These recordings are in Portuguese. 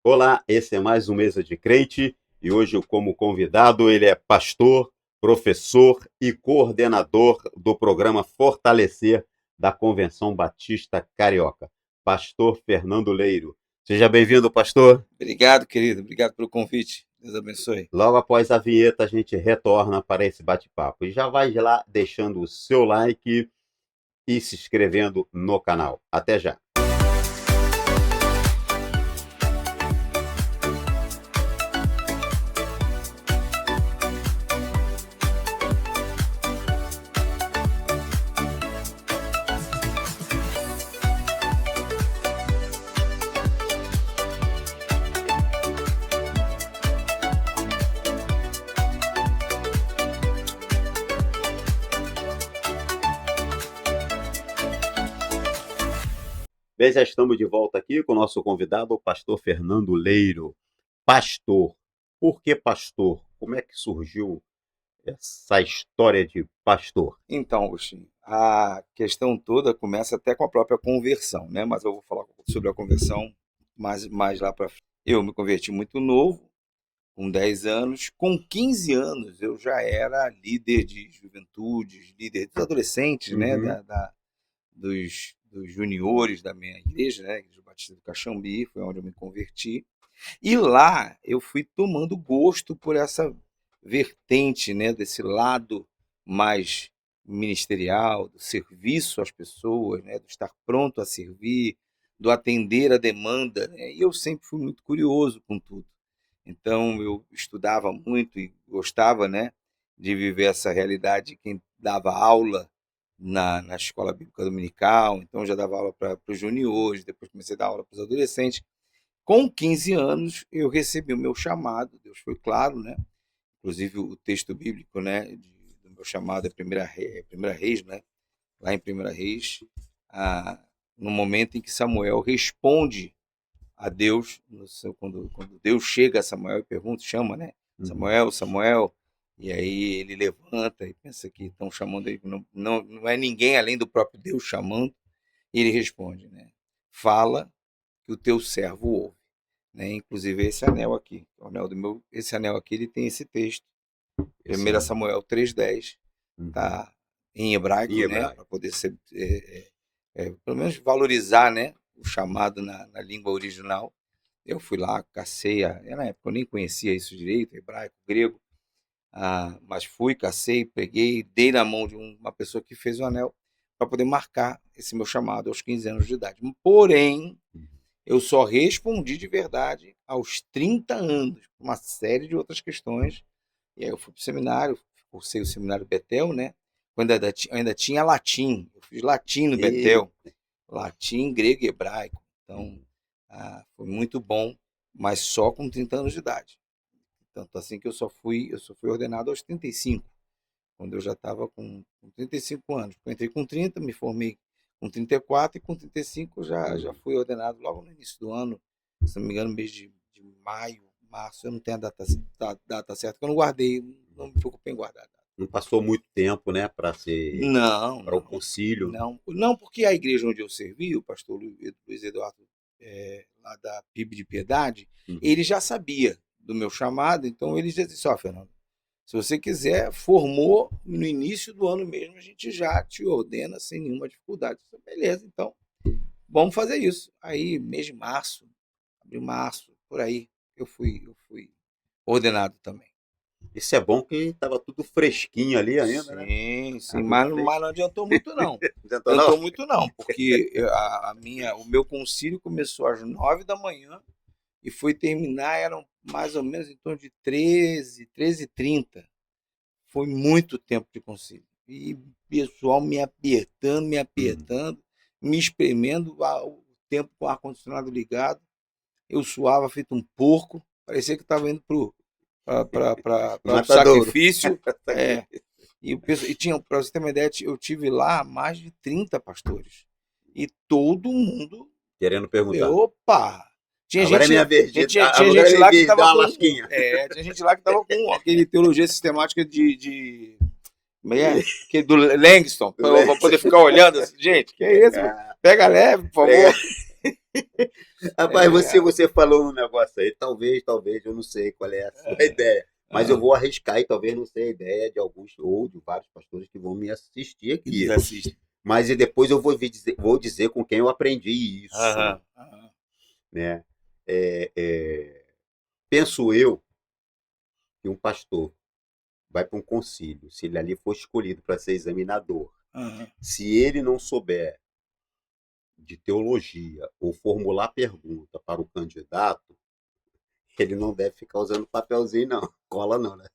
Olá, esse é mais um Mesa de Crente e hoje, como convidado, ele é pastor, professor e coordenador do programa Fortalecer da Convenção Batista Carioca, pastor Fernando Leiro. Seja bem-vindo, pastor. Obrigado, querido. Obrigado pelo convite. Deus abençoe. Logo após a vinheta, a gente retorna para esse bate-papo. E já vai lá deixando o seu like e se inscrevendo no canal. Até já. Bem, já estamos de volta aqui com o nosso convidado, o pastor Fernando Leiro. Pastor. Por que pastor? Como é que surgiu essa história de pastor? Então, Agostinho, a questão toda começa até com a própria conversão, né? Mas eu vou falar sobre a conversão mais lá para frente. Eu me converti muito novo, com 10 anos. Com 15 anos, eu já era líder de juventude, líder dos adolescentes, né? Dos juniores da minha igreja, né? Igreja Batista do Caxambi, foi onde eu me converti. E lá eu fui tomando gosto por essa vertente, né? Desse lado mais ministerial, do serviço às pessoas, né? Do estar pronto a servir, do atender a demanda, né? E eu sempre fui muito curioso com tudo. Então eu estudava muito e gostava, né? De viver essa realidade de quem dava aula na escola bíblica dominical. Então eu já dava aula para os juniores, depois comecei a dar aula para os adolescentes. Com 15 anos eu recebi o meu chamado, Deus foi claro, né? Inclusive o texto bíblico, né, do meu chamado é Primeira Reis, né? Lá em Primeira Reis, no momento em que Samuel responde a Deus, quando Deus chega a Samuel e pergunta, chama, né? Samuel, Samuel. E aí ele levanta e pensa que estão chamando ele, não é ninguém além do próprio Deus chamando. E ele responde, né? Fala que o teu servo ouve. Né? Inclusive esse anel aqui, esse anel aqui, ele tem esse texto. 1 Samuel 3,10, tá em hebraico, né? Para poder ser, pelo menos valorizar, né? O chamado na língua original. Eu fui lá, cacei, na época eu nem conhecia isso direito, hebraico, grego. Mas fui, cacei, peguei, dei na mão de uma pessoa que fez o anel para poder marcar esse meu chamado aos 15 anos de idade. Porém, eu só respondi de verdade aos 30 anos, por uma série de outras questões. E aí eu fui para o seminário, cursei o seminário Betel, né? Quando ainda tinha latim, eu fiz latim no Betel, latim, grego e hebraico. Então, foi muito bom, mas só com 30 anos de idade. Tanto assim que eu só fui ordenado aos 35, quando eu já estava com 35 anos. Eu entrei com 30, me formei com 34 e com 35 já fui ordenado logo no início do ano, se não me engano, mês de maio, março, eu não tenho a data certa, porque eu não guardei, não me preocupei em guardar. Não passou muito tempo, né, para o concílio? Não, porque a igreja onde eu servi, o pastor Luiz Eduardo, lá da PIB de Piedade, ele já sabia do meu chamado, então ele disse assim, Fernando, se você quiser, formou no início do ano mesmo, a gente já te ordena sem nenhuma dificuldade. Disse, beleza, então, vamos fazer isso. Aí, mês de março, abril, março, por aí, eu fui ordenado também. Isso é bom que estava tudo fresquinho ali ainda, né? Sim, mas não adiantou muito não. Adiantou muito não, porque o meu concílio começou às 9 da manhã e foi terminar, eram mais ou menos em torno de 13h30. Foi muito tempo de concílio. E pessoal me apertando, me espremendo, o tempo com o ar-condicionado ligado. Eu suava feito um porco, parecia que estava indo para o sacrifício. E tinha, para você ter uma ideia, eu tive lá mais de 30 pastores. E todo mundo querendo perguntar. Opa! Tinha agora gente, tinha gente lá que estava com. Tinha gente lá que estava com aquele teologia sistemática de que do Langston, para poder ficar olhando assim, gente, que é isso? Pega leve, por favor. Rapaz, você falou um negócio aí, talvez, eu não sei qual é a sua ideia, mas eu Ah, vou arriscar e talvez não sei a ideia de alguns ou de vários pastores que vão me assistir que nos aqui. assiste. Mas e depois eu vou dizer com quem eu aprendi isso, Aham, aham. né? É, penso eu que um pastor vai para um concílio, se ele ali for escolhido para ser examinador, Aham. se ele não souber de teologia ou formular pergunta para o candidato, ele não deve ficar usando papelzinho, não. Cola não, né?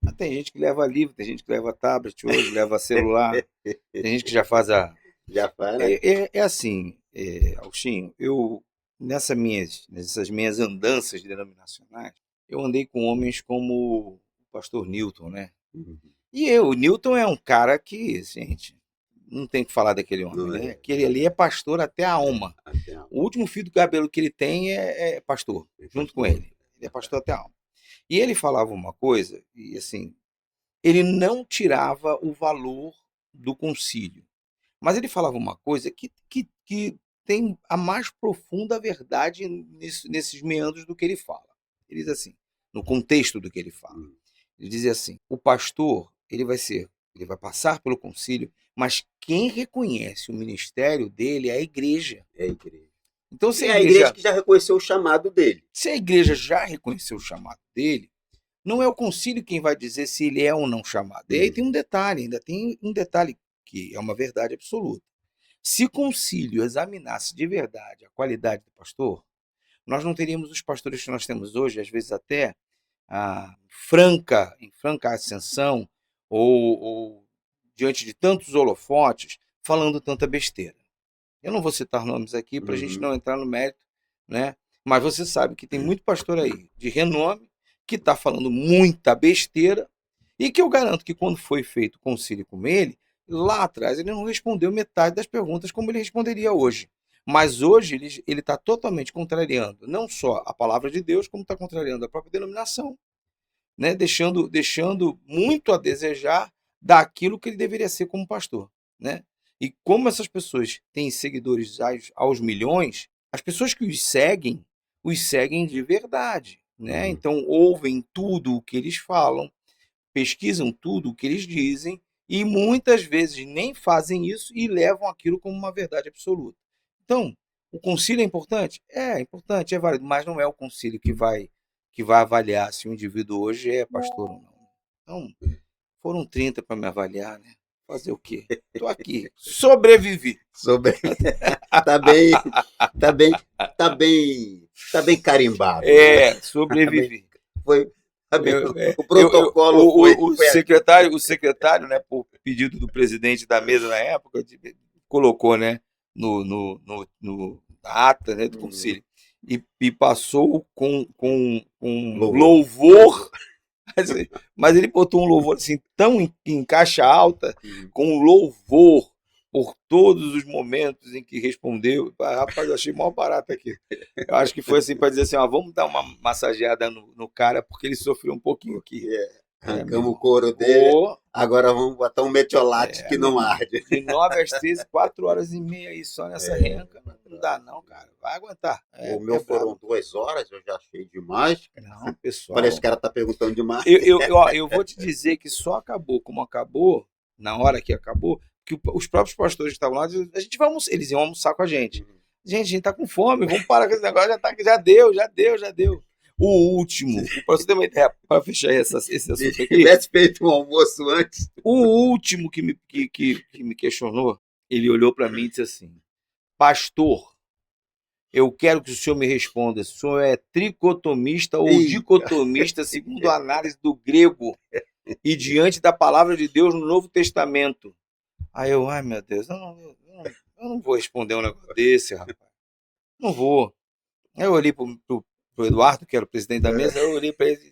Mas tem gente que leva livro, tem gente que leva tablet hoje, leva celular, tem gente que já faz a. Já faz, né? É assim, Agostinho, nessas minhas andanças denominacionais, eu andei com homens como o pastor Newton, né? Uhum. E o Newton é um cara que, gente, não tem que falar daquele homem, Não né? é? Aquele ali é pastor até a alma. Até a O último fio do cabelo que ele tem é pastor, junto com pastor. ele. Ele é pastor até a alma. E ele falava uma coisa, e assim, ele não tirava o valor do concílio. Mas ele falava uma coisa que tem a mais profunda verdade nesses meandros do que ele fala. Ele diz assim, no contexto do que ele fala. Hum. Ele dizia assim: o pastor, ele vai passar pelo concílio, mas quem reconhece o ministério dele é a igreja. É a igreja. Então, E é a igreja que já reconheceu o chamado dele. se a igreja já reconheceu o chamado dele, não é o concílio quem vai dizer se ele é ou não chamado. E aí tem um detalhe, ainda tem um detalhe que é uma verdade absoluta. Se o concílio examinasse de verdade a qualidade do pastor, nós não teríamos os pastores que nós temos hoje, às vezes até em franca ascensão, ou diante de tantos holofotes, falando tanta besteira. Eu não vou citar nomes aqui para a gente Uhum. não entrar no mérito, né? Mas você sabe que tem muito pastor aí de renome que está falando muita besteira e que eu garanto que quando foi feito o concílio com ele, lá atrás ele não respondeu metade das perguntas como ele responderia hoje. Mas hoje ele está totalmente contrariando não só a palavra de Deus, como está contrariando a própria denominação, né? Deixando muito a desejar daquilo que ele deveria ser como pastor, né? E como essas pessoas têm seguidores aos milhões, as pessoas que os seguem de verdade, né? Uhum. Então ouvem tudo o que eles falam, pesquisam tudo o que eles dizem e muitas vezes nem fazem isso e levam aquilo como uma verdade absoluta. Então, o concílio é importante, é válido, mas não é o concílio que vai avaliar se o indivíduo hoje é pastor ou não. Então, foram 30 para me avaliar, né? Fazer o quê? Estou aqui, sobrevivi. Sobre... tá bem, tá bem, tá bem carimbado. Né? Sobrevivi. Foi, tá bem, Eu- é, o protocolo foi, o foi secretário, né, por pedido do presidente da mesa na época, colocou, né, na ata, né, do concílio e passou com louvor, mas ele botou um louvor assim tão em caixa alta, com louvor por todos os momentos em que respondeu. Rapaz, eu achei mó barato aqui. Eu acho que foi assim para dizer assim, ó, vamos dar uma massageada no cara, porque ele sofreu um pouquinho aqui. Arrancamos o couro dele, agora vamos botar um metiolate que não arde. De 9 às 13, 4 horas e meia aí só nessa renca, não dá não, cara. Vai aguentar. O meu foram 2 horas, eu já achei demais. Não, pessoal. Parece que o cara tá perguntando demais. Eu vou te dizer que só acabou como acabou, na hora que acabou, que os próprios pastores que estavam lá, eles iam almoçar com a gente. Gente, a gente tá com fome, vamos parar com esse negócio, já deu. O último, para você ter uma ideia, para fechar esse assunto Se aqui, tivesse feito um almoço antes. o último que me questionou, ele olhou para mim e disse assim: pastor, eu quero que o senhor me responda, se o senhor é tricotomista ou dicotomista segundo a análise do grego e diante da palavra de Deus no Novo Testamento. Aí ai meu Deus, eu não vou responder um negócio desse, rapaz. Não vou. Aí eu olhei pro Eduardo, que era o presidente da mesa, eu olhei para ele,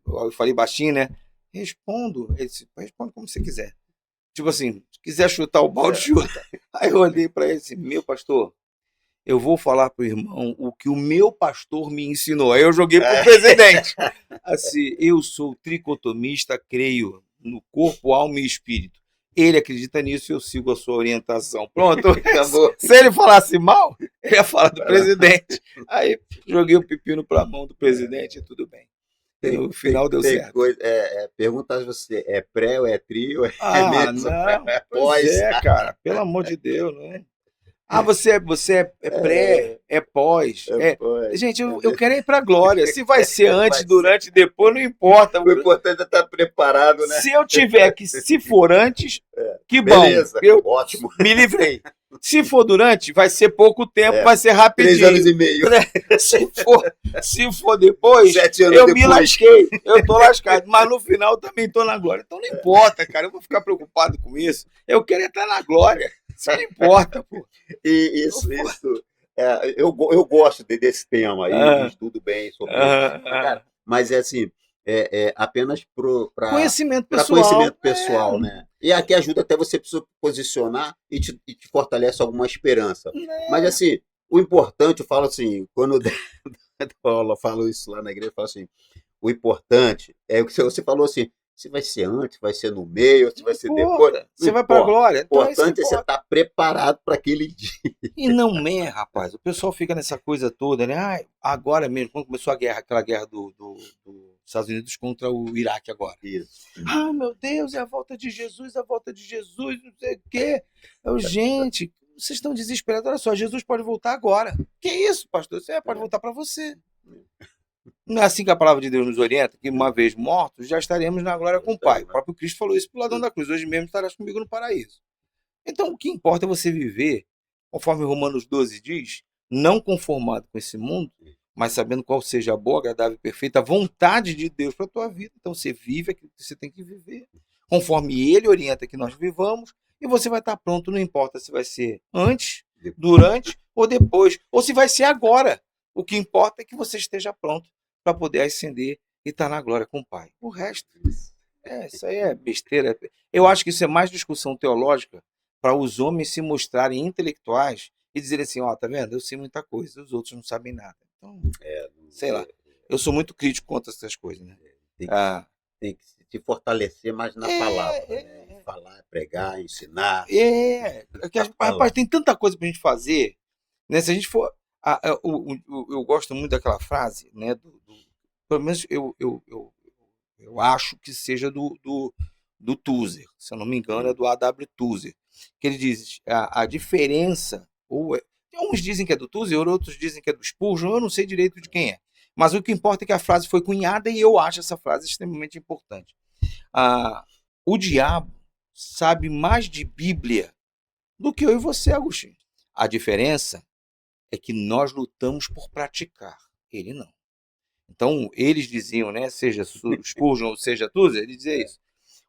eu falei baixinho, né? Respondo. Ele disse, responde como você quiser. Tipo assim, se quiser chutar o balde, chuta. Aí eu olhei para ele assim, meu pastor, eu vou falar pro irmão o que o meu pastor me ensinou. Aí eu joguei pro presidente. Assim, eu sou tricotomista, creio no corpo, alma e espírito. Ele acredita nisso e eu sigo a sua orientação. Pronto. Acabou. Se ele falasse mal, ele ia falar do presidente. Aí joguei o pepino para a mão do presidente e tudo bem. E no final deu certo. Pergunta se você é pré ou é tri ou é mesmo? Não, é pois pós. cara. Pelo amor de Deus, né? Você é pré, é pós. Pós. Gente, eu quero ir para a glória. Se vai ser antes, durante, depois, não importa. O importante é estar preparado, né? Se eu tiver que, se for antes, que Beleza, bom. ótimo. Me livrei. Se for durante, vai ser pouco tempo, vai ser 3 rapidinho. anos e meio. Se for depois, 7 anos eu depois. me lasquei. Eu tô lascado. Mas no final também tô na glória. Então não importa, cara. Eu vou ficar preocupado com isso. Eu quero estar na glória. Isso não importa, pô. E isso. Eu gosto desse tema aí, estudo bem sobre isso. Cara, mas é assim, apenas para conhecimento pessoal. Conhecimento pessoal, né? E aqui ajuda até você se posicionar e te fortalece alguma esperança. Mas assim, o importante, eu falo assim, quando eu falo isso lá na igreja, eu falo assim, o importante é o que você falou assim, se vai ser antes, vai ser no meio, se vai ser depois. Você vai para a glória. O importante é você estar preparado para aquele dia. E não é, rapaz. O pessoal fica nessa coisa toda, né? Agora mesmo, quando começou a guerra, aquela guerra dos Estados Unidos contra o Iraque agora. Isso. Meu Deus, é a volta de Jesus, não sei o quê. Gente, vocês estão desesperados. Olha só, Jesus pode voltar agora. Que isso, pastor? Você pode voltar para você. Não é assim que a palavra de Deus nos orienta, que uma vez mortos, já estaremos na glória com o Pai. O próprio Cristo falou isso pro ladrão da cruz. Hoje mesmo estarás comigo no paraíso. Então, o que importa é você viver, conforme Romanos 12 diz, não conformado com esse mundo, mas sabendo qual seja a boa, agradável e perfeita vontade de Deus para a tua vida. Então, você vive aquilo que você tem que viver, conforme Ele orienta que nós vivamos, e você vai estar pronto, não importa se vai ser antes, durante ou depois, ou se vai ser agora. O que importa é que você esteja pronto para poder ascender e estar na glória com o Pai. O resto, isso aí é besteira. Eu acho que isso é mais discussão teológica para os homens se mostrarem intelectuais e dizerem assim, tá vendo? Eu sei muita coisa, os outros não sabem nada. Então, sei lá. Eu sou muito crítico contra essas coisas, né? Tem que se fortalecer mais na palavra. Né? Falar, pregar, ensinar. Rapaz, tem tanta coisa para a gente fazer. Né? Se a gente for... eu gosto muito daquela frase, né? Pelo menos eu acho que seja do Tozer. Se eu não me engano, é do A.W. Tozer. Que ele diz a diferença... uns dizem que é do Tozer, outros dizem que é do Spurgeon, eu não sei direito de quem é. Mas o que importa é que a frase foi cunhada e eu acho essa frase extremamente importante. O diabo sabe mais de Bíblia do que eu e você, Agostinho. A diferença é que nós lutamos por praticar, ele não. Então, eles diziam, né, seja Spurgeon ou seja Tozer, ele dizia isso.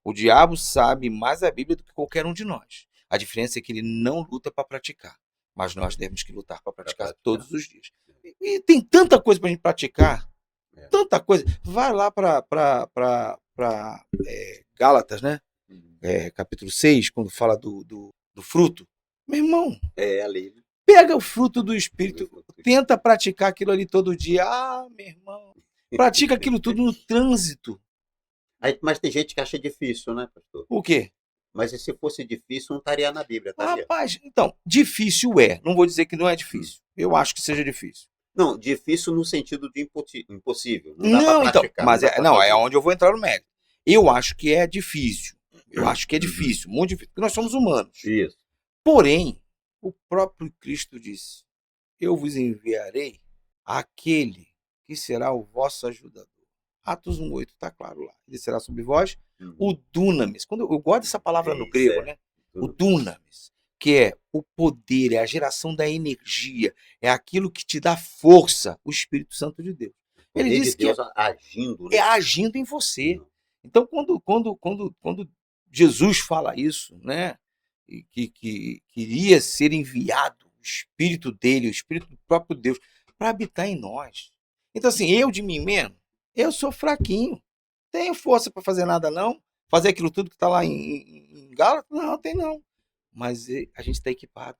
O diabo sabe mais a Bíblia do que qualquer um de nós. A diferença é que ele não luta para praticar, mas nós temos que lutar para praticar todos os dias. E tem tanta coisa para a gente praticar, tanta coisa. Vai lá para Gálatas, né? Capítulo 6, quando fala do fruto. Meu irmão, ali. Pega o fruto do Espírito, tenta praticar aquilo ali todo dia. Meu irmão, pratica aquilo tudo no trânsito. Mas tem gente que acha difícil, né, pastor? O quê? Mas se fosse difícil, não estaria na Bíblia, estaria? Rapaz, então, difícil é. Não vou dizer que não é difícil. Eu acho que seja difícil. Não, difícil no sentido de impossível. Não, dá pra praticar, mas é onde eu vou entrar no mérito. Eu acho que é difícil. Eu acho que é difícil, muito difícil, porque nós somos humanos. Isso. Porém, o próprio Cristo disse, eu vos enviarei aquele que será o vosso ajudador. Atos 1:8, está claro lá. Ele será sobre vós o dunamis. Eu gosto dessa palavra no grego, né? O dunamis, que é o poder, é a geração da energia, é aquilo que te dá força, o Espírito Santo de Deus. Ele disse que agindo, né? É agindo em você. Então, quando Jesus fala isso, né? Que iria ser enviado o Espírito dele, o Espírito do próprio Deus, para habitar em nós. Então, assim, eu de mim mesmo, eu sou fraquinho. Tenho força para fazer nada, não? Fazer aquilo tudo que está lá em Gálatas? Não, tem não. Mas a gente está equipado.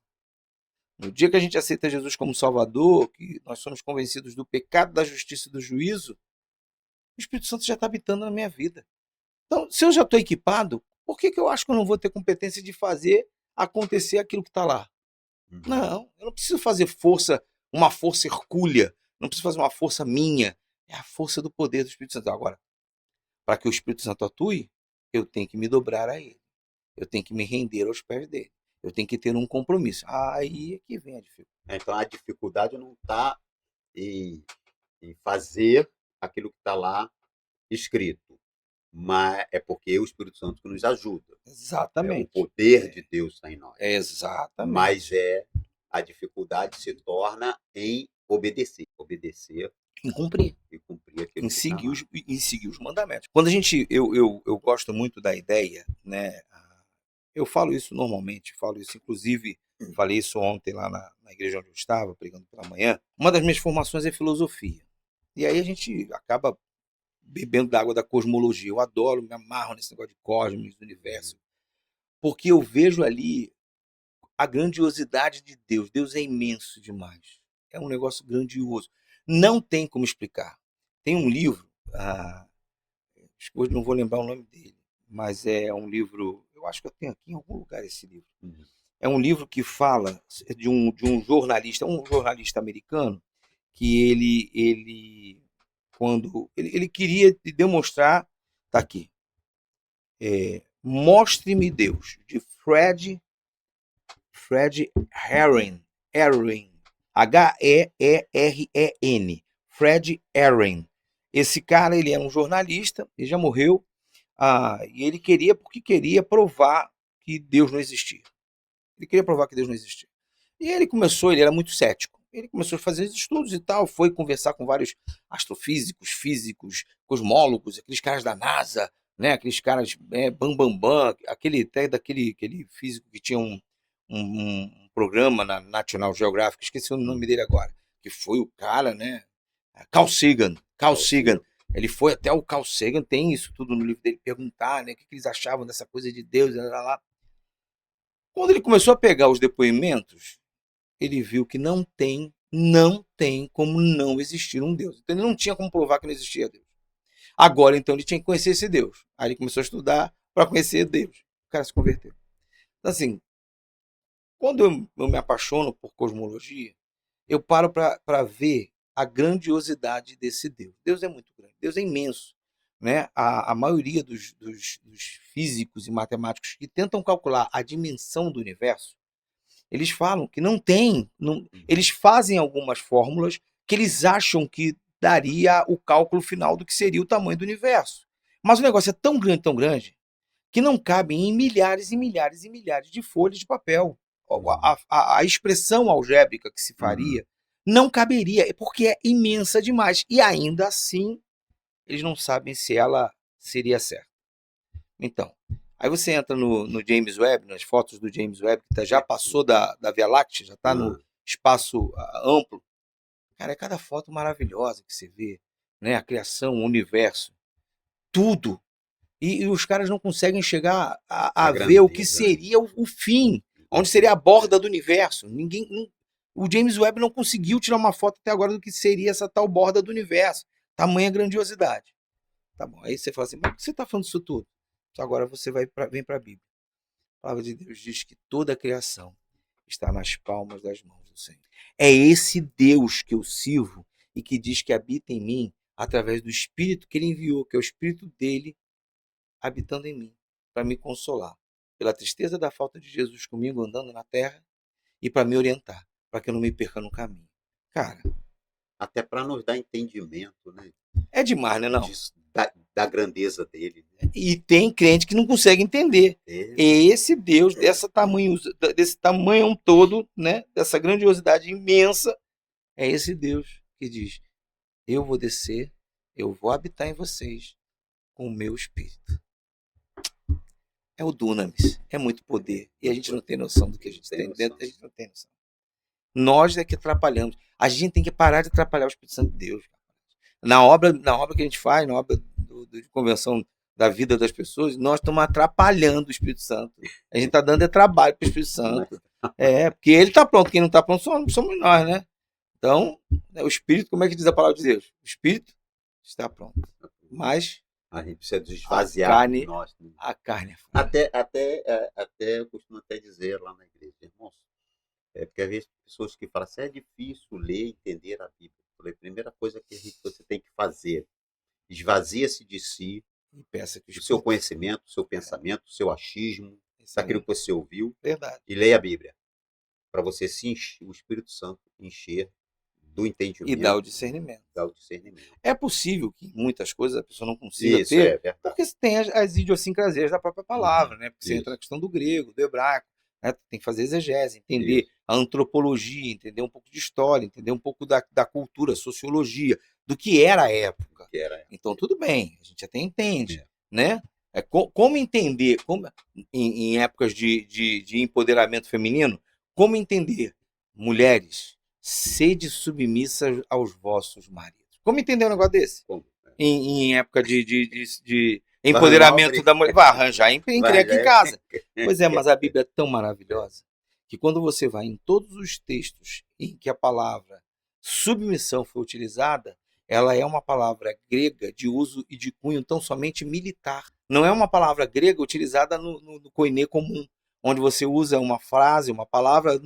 No dia que a gente aceita Jesus como Salvador, que nós somos convencidos do pecado, da justiça e do juízo, o Espírito Santo já está habitando na minha vida. Então, se eu já estou equipado, Por que eu acho que eu não vou ter competência de fazer acontecer aquilo que está lá? Não, eu não preciso fazer força, uma força hercúlea, não preciso fazer uma força minha. É a força do poder do Espírito Santo. Agora, para que o Espírito Santo atue, eu tenho que me dobrar a ele. Eu tenho que me render aos pés dele. Eu tenho que ter um compromisso. Aí é que vem a dificuldade. Então a dificuldade não está em fazer aquilo que está lá escrito, mas é porque o Espírito Santo que nos ajuda. Exatamente. O poder de Deus está em nós. Exatamente. Mas a dificuldade se torna em obedecer. Obedecer em cumprir. E cumprir aquilo em seguir os mandamentos. Quando a gente, eu gosto muito da ideia, né? Eu falo isso normalmente, falo isso inclusive, falei isso ontem lá na igreja onde eu estava, pregando pela manhã. Uma das minhas formações é filosofia. E aí a gente acaba bebendo da água da cosmologia. Eu adoro, me amarro nesse negócio de cosmos, do universo, porque eu vejo ali a grandiosidade de Deus. Deus é imenso demais. É um negócio grandioso. Não tem como explicar. Tem um livro, hoje não vou lembrar o nome dele, mas é um livro, eu acho que eu tenho aqui em algum lugar esse livro. É um livro que fala de um jornalista, americano, que ele queria demonstrar, tá aqui, Mostre-me Deus, de Fred Herring, H-E-E-R-E-N, Fred Herring. Esse cara, ele é um jornalista, ele já morreu, e ele queria provar que Deus não existia. Ele queria provar que Deus não existia. E ele era muito cético. Ele começou a fazer estudos e tal, foi conversar com vários astrofísicos, físicos, cosmólogos, aqueles caras da NASA, né? Aqueles caras aquele físico que tinha um programa na National Geographic, esqueci o nome dele agora, que foi o cara, né? Carl Sagan. Ele foi até o Carl Sagan, tem isso tudo no livro dele, perguntar, né, o que eles achavam dessa coisa de Deus, lá. Quando ele começou a pegar os depoimentos, ele viu que não tem como não existir um Deus. Então ele não tinha como provar que não existia Deus. Agora, então, ele tinha que conhecer esse Deus. Aí ele começou a estudar para conhecer Deus. O cara se converteu. Então, assim, quando eu me apaixono por cosmologia, eu paro para ver a grandiosidade desse Deus. Deus é muito grande, Deus é imenso. Né? A maioria dos físicos e matemáticos que tentam calcular a dimensão do universo, eles falam que não tem. Eles fazem algumas fórmulas que eles acham que daria o cálculo final do que seria o tamanho do universo. Mas o negócio é tão grande, que não cabem em milhares e milhares e milhares de folhas de papel. A expressão algébrica que se faria não caberia, porque é imensa demais. E ainda assim, eles não sabem se ela seria certa. Então, aí você entra no James Webb, nas fotos do James Webb, que já passou da Via Láctea, já está no espaço amplo. Cara, é cada foto maravilhosa que você vê, né? A criação, o universo, tudo. E os caras não conseguem chegar a ver o que seria o fim, onde seria a borda do universo. O James Webb não conseguiu tirar uma foto até agora do que seria essa tal borda do universo. Tamanha grandiosidade. Tá bom, aí você fala assim, mas por que você está falando disso tudo? Então agora você vem para a Bíblia. A palavra de Deus diz que toda a criação está nas palmas das mãos do Senhor. É esse Deus que eu sirvo e que diz que habita em mim através do Espírito que ele enviou, que é o Espírito dele habitando em mim, para me consolar pela tristeza da falta de Jesus comigo andando na terra e para me orientar, para que eu não me perca no caminho. Cara, até para nos dar entendimento, né? É demais, né? Não? Da grandeza dele. Né? E tem crente que não consegue entender. Esse Deus, desse tamanho todo, né? Dessa grandiosidade imensa, é esse Deus que diz, eu vou descer, eu vou habitar em vocês com o meu Espírito. É o Dunamis, é muito poder. E a gente não tem noção do que a gente tem dentro, a gente não tem noção. Nós é que atrapalhamos. A gente tem que parar de atrapalhar o Espírito Santo de Deus. Na obra que a gente faz, na obra de convenção da vida das pessoas, nós estamos atrapalhando o Espírito Santo. A gente está dando trabalho para o Espírito Santo. Porque ele está pronto, quem não está pronto somos nós, né? Então, o Espírito, como é que diz a palavra de Deus? O Espírito está pronto. Mas A gente precisa A esvaziar carne, nós, né? a carne é fraca. Até eu costumo até dizer lá na igreja, irmãos, porque às vezes pessoas que falam assim, é difícil ler e entender a Bíblia. Eu falei, a primeira coisa que você tem que fazer, esvazia-se de si, E peça que o do seu Espírito Santo. conhecimento, do seu pensamento, do seu achismo, daquilo Excelente. que você ouviu, Verdade. e leia a Bíblia, para você se encher, o Espírito Santo encher do E dá entendimento, o discernimento. dar o discernimento. É possível que muitas coisas a pessoa não consiga Isso é ter, verdade. porque tem as idiosincrasias da própria palavra, né? Porque você entra na Isso, questão do grego, do hebraico, né? Tem que fazer exegese, entender isso. a antropologia, entender um pouco de história, entender um pouco da cultura, sociologia, do que era a época. Que era. Então, tudo bem, a gente até entende, É. né? Como entender, em épocas de empoderamento feminino, como entender, mulheres, sede submissas aos vossos maridos. Como entender um negócio desse? Como? Em época de Vai arrumar uma empoderamento briga. da mulher. Vai arranjar Vai, encrenca em já casa. Pois é, mas a Bíblia é tão maravilhosa que quando você vai em todos os textos em que a palavra submissão foi utilizada, ela é uma palavra grega de uso e de cunho tão somente militar. Não é uma palavra grega utilizada no koiné comum, onde você usa uma frase, uma palavra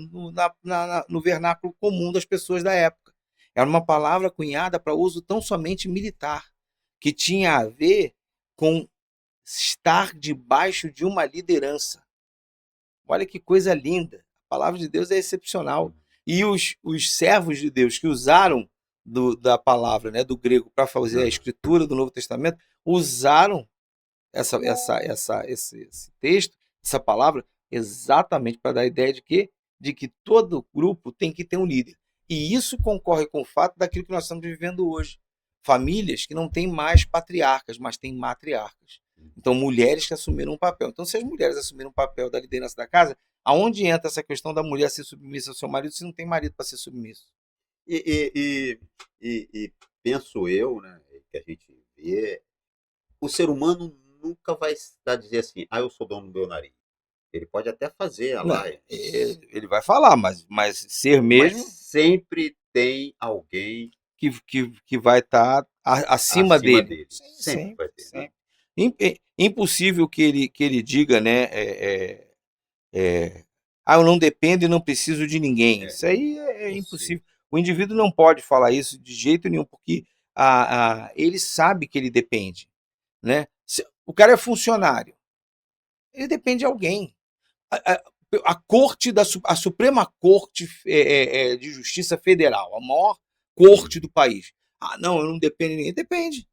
no vernáculo comum das pessoas da época. Era uma palavra cunhada para uso tão somente militar, que tinha a ver com estar debaixo de uma liderança. Olha que coisa linda. A palavra de Deus é excepcional. E os servos de Deus que usaram da palavra, né, do grego, para fazer a escritura do Novo Testamento, usaram esse texto, essa palavra, exatamente para dar a ideia de que todo grupo tem que ter um líder. E isso concorre com o fato daquilo que nós estamos vivendo hoje. Famílias que não têm mais patriarcas, mas têm matriarcas. Então, mulheres que assumiram um papel. Então, se as mulheres assumiram um papel da liderança da casa, aonde entra essa questão da mulher ser submissa ao seu marido se não tem marido para ser submisso? E penso eu, né, que a gente vê, o ser humano nunca vai dizer assim, eu sou dono do meu nariz. Ele pode até fazer a Não, lá, ele vai falar, mas ser mas mesmo sempre tem alguém que vai estar acima acima dele. dele. Sim, Sempre vai ter, né? sempre. Impossível que ele diga, né? Eu não dependo e não preciso de ninguém. Isso aí é impossível. O indivíduo não pode falar isso de jeito nenhum, porque ele sabe que ele depende. Né? O cara é funcionário, ele depende de alguém. A corte a Suprema Corte de Justiça Federal, a maior corte do país. Não, eu não dependo de ninguém. Depende.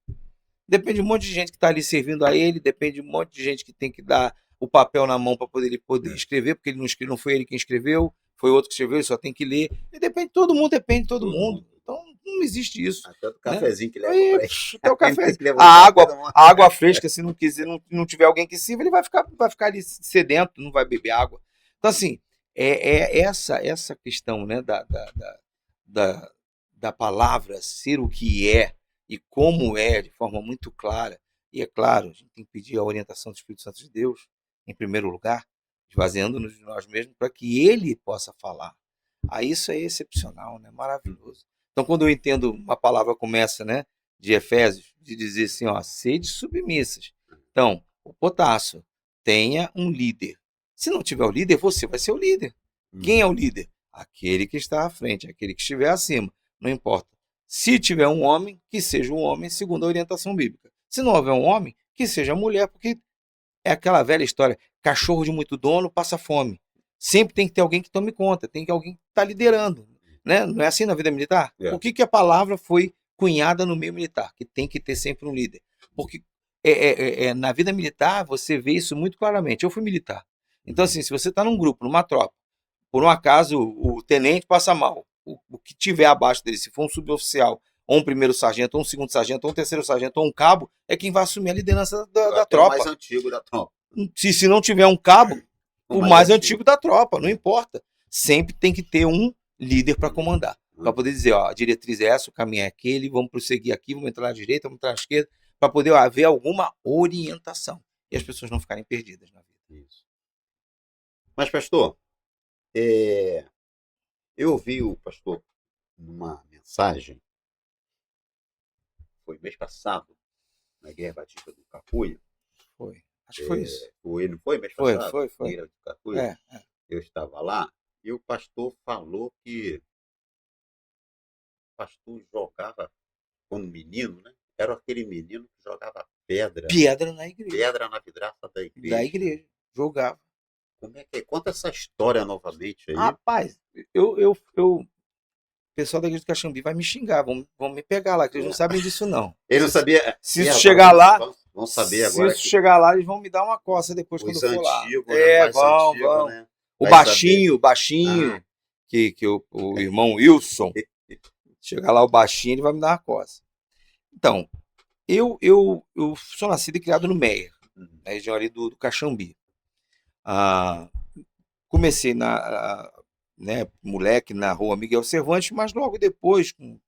Depende de um monte de gente que está ali servindo a ele, depende de um monte de gente que tem que dar o papel na mão para ele poder escrever, porque ele não foi ele quem escreveu, foi outro que escreveu, ele só tem que ler. E depende, todo mundo depende de todo mundo. Então não existe isso. Até do Né? cafezinho que leva para ele. Até o café. A água fresca, se não tiver alguém que sirva, ele vai ficar ali sedento, não vai beber água. Então, assim, essa questão, né, da palavra ser o que é e como é, de forma muito clara. E é claro, a gente tem que pedir a orientação do Espírito Santo de Deus, em primeiro lugar, esvaziando-nos de nós mesmos, para que ele possa falar. Isso é excepcional, né? Maravilhoso. Então, quando eu entendo uma palavra começa, né, de Efésios, de dizer assim, sede submissas. Então, o potássio, tenha um líder. Se não tiver o líder, você vai ser o líder. Quem é o líder? Aquele que está à frente, aquele que estiver acima. Não importa. Se tiver um homem, que seja um homem segundo a orientação bíblica. Se não houver um homem, que seja mulher, porque é aquela velha história, cachorro de muito dono passa fome. Sempre tem que ter alguém que tome conta, tem que alguém que está liderando. Né? Não é assim na vida militar? Por que a palavra foi cunhada no meio militar? Que tem que ter sempre um líder. Porque na vida militar você vê isso muito claramente. Eu fui militar. Então, assim, se você está num grupo, numa tropa, por um acaso o tenente passa mal, o que tiver abaixo dele, se for um suboficial, ou um primeiro sargento, ou um segundo sargento, ou um terceiro sargento, ou um cabo, é quem vai assumir a liderança da tropa. O mais antigo da tropa. Se não tiver um cabo, o mais antigo da tropa, não importa. Sempre tem que ter um líder para comandar. Para poder dizer, a diretriz é essa, o caminho é aquele, vamos prosseguir aqui, vamos entrar na direita, vamos entrar na esquerda, para poder haver alguma orientação. E as pessoas não ficarem perdidas na vida. Isso. Mas, pastor, eu ouvi o pastor numa mensagem, foi mês passado, na Guerra Batista do Capuia. Foi. Acho que foi isso. Foi, não foi mês Foi, passado? foi. Guerra do Capuia. É. Eu estava lá e o pastor falou que o pastor jogava, quando menino, né? Era aquele menino que jogava pedra na igreja. pedra na vidraça da igreja. Da igreja. Jogava. Como é que é? Conta essa história novamente aí. Rapaz, o pessoal da igreja do Caxambi vai me xingar, vão me pegar lá, que eles não sabem disso, não. Ele não sabia. Se isso chegar lá, vamos saber agora. Se isso chegar lá, eles vão me dar uma coça depois os quando eu for lá. antigos, né? Mais vão. antigo, né? O Vai baixinho, que o irmão Wilson, chegar lá o baixinho, ele vai me dar uma coça. Então, eu sou nascido e criado no Meier, na região ali do Caxambi. Comecei moleque na rua Miguel Cervantes, mas logo depois, com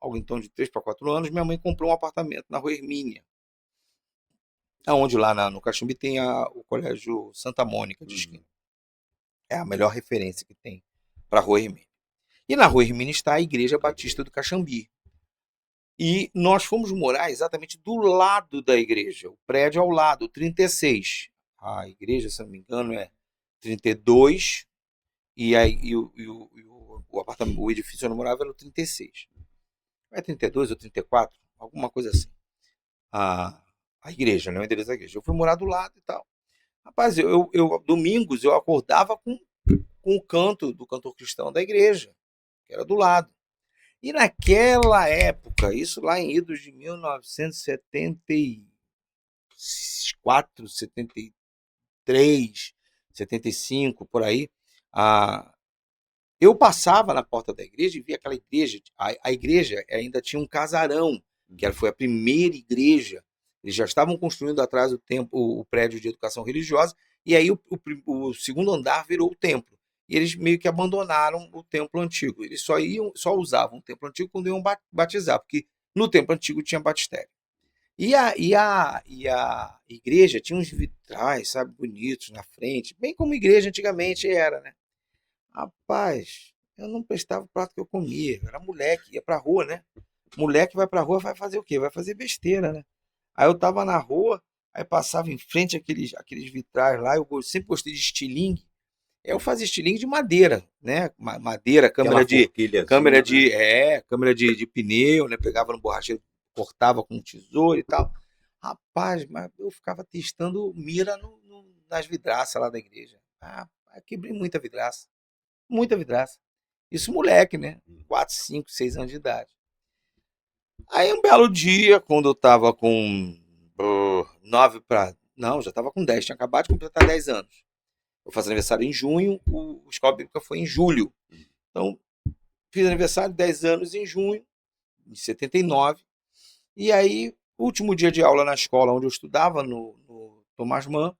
algo em torno de 3 para 4 anos, minha mãe comprou um apartamento na rua Hermínia, onde lá no Caxambi tem o Colégio Santa Mônica de esquina. É a melhor referência que tem para a rua Hermínia. E na rua Hermínia está a Igreja Batista do Caxambi. E nós fomos morar exatamente do lado da igreja, o prédio ao lado, 36. A igreja, se não me engano, é 32 e o apartamento, o edifício onde eu morava era o 36. É 32 ou 34, alguma coisa assim. A igreja, né? O endereço da igreja. Eu fui morar do lado e tal. Rapaz, domingos eu acordava com o canto do cantor cristão da igreja, que era do lado. E naquela época, isso lá em idos de 1974, 73, 75, por aí, eu passava na porta da igreja e via aquela igreja. A igreja ainda tinha um casarão, que foi a primeira igreja. Eles já estavam construindo atrás do templo, o prédio de educação religiosa, e aí o segundo andar virou o templo. E eles meio que abandonaram o templo antigo. Eles só usavam o templo antigo quando iam batizar, porque no templo antigo tinha batistério. E a igreja tinha uns vitrais, sabe, bonitos na frente, bem como igreja antigamente era, né? Rapaz, eu não prestava o prato que eu comia. Eu era moleque, ia pra rua, né? Moleque vai pra rua, vai fazer o quê? Vai fazer besteira, né? Aí eu tava na rua, aí passava em frente aqueles vitrais lá, eu sempre gostei de estilingue. Eu fazia estilingue de madeira, né? Madeira, câmera de pneu, né? Pegava no borracheiro, cortava com um tesouro e tal. Rapaz, mas eu ficava testando mira nas vidraças lá da igreja. Quebrei muita vidraça. Muita vidraça. Isso moleque, né? 4, 5, 6 anos de idade. Aí um belo dia, quando eu tava com 9 para... Não, já tava com 10, tinha acabado de completar 10 anos. Eu faço aniversário em junho, o Escola Bíblica foi em julho. Então, fiz aniversário 10 anos em junho de 79. E aí, último dia de aula na escola onde eu estudava, no Tomás Mann,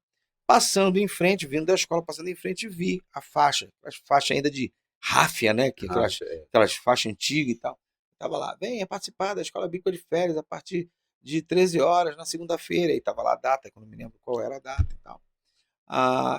passando em frente, vindo da escola, passando em frente, vi a faixa ainda de ráfia, né? Aquelas faixas antigas e tal. Estava lá, venha participar da Escola Bíblica de Férias a partir de 13 horas na segunda-feira. E estava lá a data, que eu não me lembro qual era a data e tal.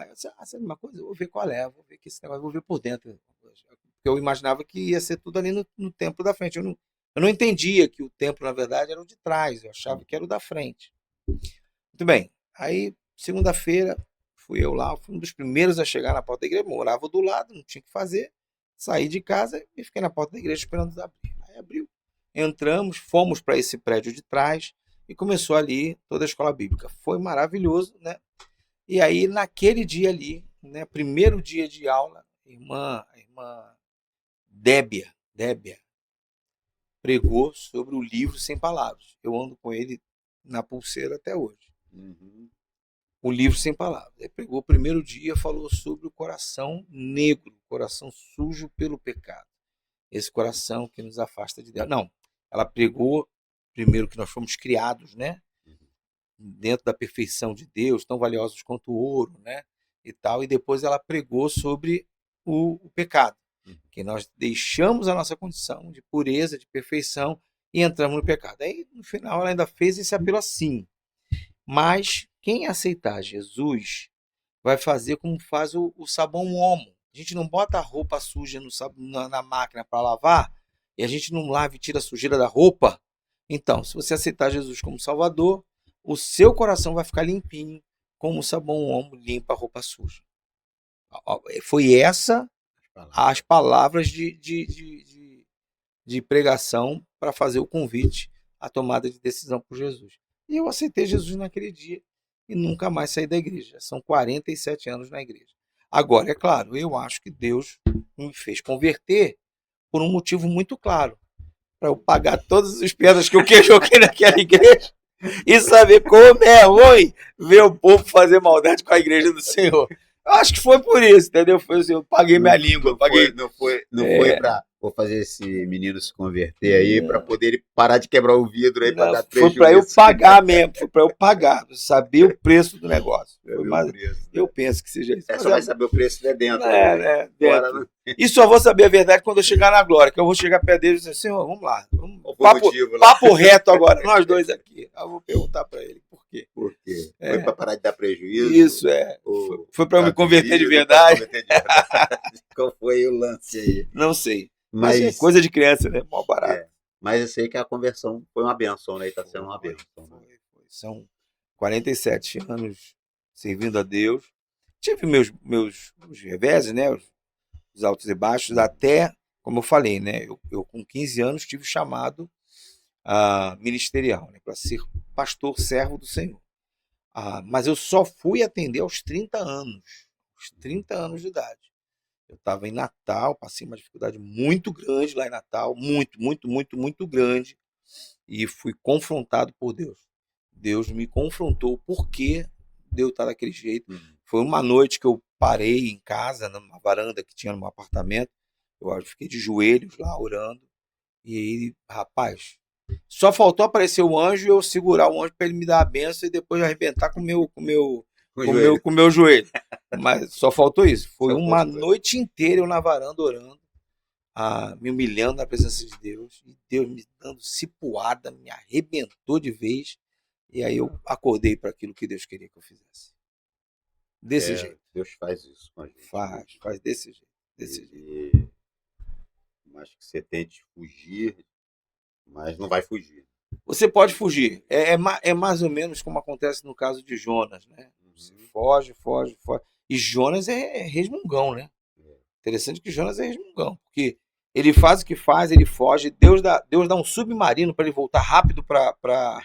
Eu disse, sabe uma coisa? Eu vou ver qual é, vou ver que esse negócio, vou ver por dentro. Porque eu imaginava que ia ser tudo ali no templo da frente. Eu não entendia que o templo, na verdade, era o de trás. Eu achava que era o da frente. Muito bem. Aí, segunda-feira, fui eu lá, fui um dos primeiros a chegar na porta da igreja, morava do lado, não tinha o que fazer. Saí de casa e fiquei na porta da igreja esperando abrir. Aí abriu. Entramos, fomos para esse prédio de trás e começou ali toda a escola bíblica. Foi maravilhoso, né? E aí, naquele dia ali, né, primeiro dia de aula, a irmã Débia pregou sobre o livro Sem Palavras. Eu ando com ele na pulseira até hoje. O livro Sem Palavras. Ele pregou o primeiro dia, falou sobre o coração negro, coração sujo pelo pecado. Esse coração que nos afasta de Deus. Não, ela pregou primeiro que nós fomos criados, né? Dentro da perfeição de Deus, tão valiosos quanto o ouro, né? E tal. E depois ela pregou sobre o pecado, que nós deixamos a nossa condição de pureza, de perfeição e entramos no pecado. Aí, no final, ela ainda fez esse apelo assim. Mas quem aceitar Jesus vai fazer como faz o sabão Omo. A gente não bota a roupa suja na máquina para lavar e a gente não lava e tira a sujeira da roupa Então, se você aceitar Jesus como Salvador, o seu coração vai ficar limpinho, como o sabão ombro limpa a roupa suja. Foi essa as palavras de pregação para fazer o convite à tomada de decisão por Jesus. E eu aceitei Jesus naquele dia e nunca mais saí da igreja. São 47 anos na igreja. Agora, é claro, eu acho que Deus me fez converter por um motivo muito claro, para eu pagar todas as pedras que eu joguei naquela igreja e saber como é ruim ver o povo fazer maldade com a igreja do Senhor. Eu acho que foi por isso, entendeu? Foi assim, eu paguei minha língua. Não foi para vou fazer esse menino se converter aí, para poder ele parar de quebrar o vidro aí, para dar prejuízo. Foi para eu pagar mesmo, foi para eu pagar, saber o preço do negócio. Eu penso que seja isso. Só vai saber o preço dentro. Dentro. E só vou saber a verdade quando eu chegar na glória, que eu vou chegar perto dele e dizer, Senhor, vamos lá. Papo reto agora, nós dois aqui. Eu vou perguntar para ele por quê. Por quê? Foi para parar de dar prejuízo? Isso, foi para eu me converter de verdade. Qual foi o lance aí? Não sei. Mas é coisa de criança, né? Mó barato. Mas eu sei que a conversão foi uma benção, né? Está sendo uma benção. São 47 anos servindo a Deus. Tive meus reveses, né? Os altos e baixos, até, como eu falei, né? Eu com 15 anos tive chamado ministerial, né? Para ser pastor servo do Senhor. Mas eu só fui atender aos 30 anos. Aos 30 anos de idade. Eu estava em Natal, passei uma dificuldade muito grande lá em Natal, muito grande, e fui confrontado por Deus. Deus me confrontou porque Deus está daquele jeito. Foi uma noite que eu parei em casa, numa varanda que tinha no meu apartamento, eu fiquei de joelhos lá orando, e aí, rapaz, só faltou aparecer o anjo e eu segurar o anjo para ele me dar a benção e depois arrebentar com o meu joelho. Mas só faltou isso. Foi uma noite inteira eu na varanda orando, me humilhando na presença de Deus, e Deus me dando cipuada, me arrebentou de vez, e aí eu acordei para aquilo que Deus queria que eu fizesse. Desse jeito. Deus faz isso com a gente. Faz desse jeito. Mas que você tente fugir, mas não vai fugir. Você pode fugir. É mais ou menos como acontece no caso de Jonas, né? Você foge. E Jonas é resmungão, né? Interessante que Jonas é resmungão, porque ele faz o que faz, ele foge, Deus dá um submarino para ele voltar rápido para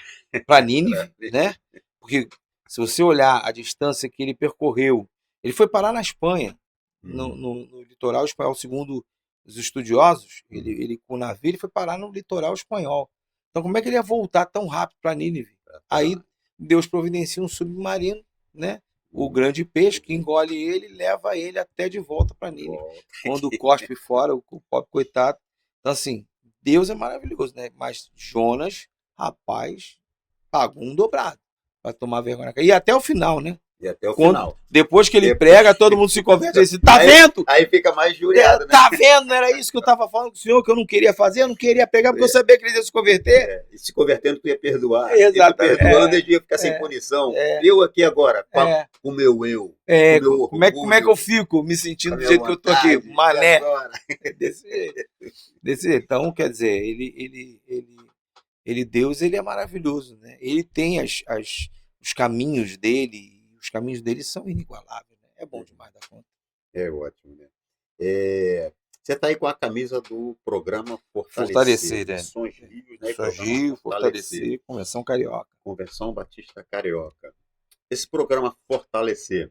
Nínive, né? Porque se você olhar a distância que ele percorreu, ele foi parar na Espanha, no litoral espanhol, segundo os estudiosos, ele com o navio ele foi parar no litoral espanhol. Então como é que ele ia voltar tão rápido para Nínive? Aí Deus providencia um submarino, né? O grande peixe que engole ele leva ele até de volta para Nínive. Quando cospe fora, o pobre coitado. Então, assim, Deus é maravilhoso, né? Mas Jonas, rapaz, pagou um dobrado para tomar vergonha. E até o final, né? Final. Depois que ele prega, todo mundo se converte. Ele tá vendo? Aí fica mais juriado, né? Tá vendo? Não era isso que eu estava falando com o senhor, que eu não queria fazer, eu não queria pregar, porque eu sabia que ele ia se converter. E se convertendo, tu ia perdoar. Exatamente. E tu perdoando, ele ia ficar sem punição. Eu aqui agora, com o meu eu. Como é que eu fico me sentindo do jeito que eu tô aqui? Mané. Desse jeito. Então, quer dizer, Deus, ele é maravilhoso, né? Ele tem os caminhos dele. Os caminhos dele são inigualáveis, né? É bom demais da conta. É ótimo, né? Você está aí com a camisa do programa Fortalecer, né? Sons Rios, né? Sons Rios, Fortalecer, Convenção Carioca. Convenção Batista Carioca. Esse programa Fortalecer,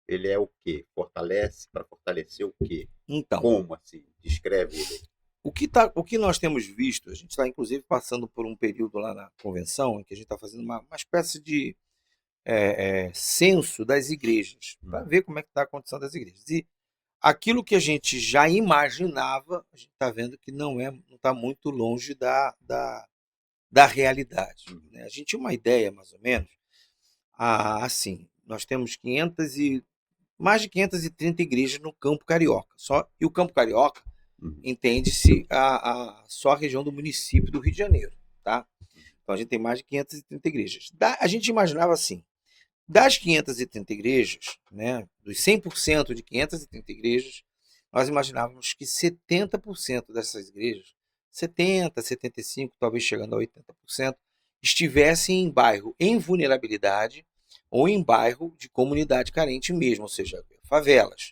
ele é o quê? Fortalece para fortalecer o quê? Então, como assim? Descreve ele. O que nós temos visto, a gente está inclusive passando por um período lá na convenção, em que a gente está fazendo uma espécie de censo das igrejas, para ver como é que está a condição das igrejas. E aquilo que a gente já imaginava, a gente está vendo que não está muito longe da realidade. Né? A gente tinha uma ideia, mais ou menos, assim, nós temos mais de 530 igrejas no Campo Carioca. E o Campo Carioca entende-se só a região do município do Rio de Janeiro. Tá? Então a gente tem mais de 530 igrejas. A gente imaginava assim, das 530 igrejas, né, dos 100% de 530 igrejas, nós imaginávamos que 70% dessas igrejas 70, 75, talvez chegando a 80%, estivessem em bairro em vulnerabilidade ou em bairro de comunidade carente mesmo, ou seja, favelas.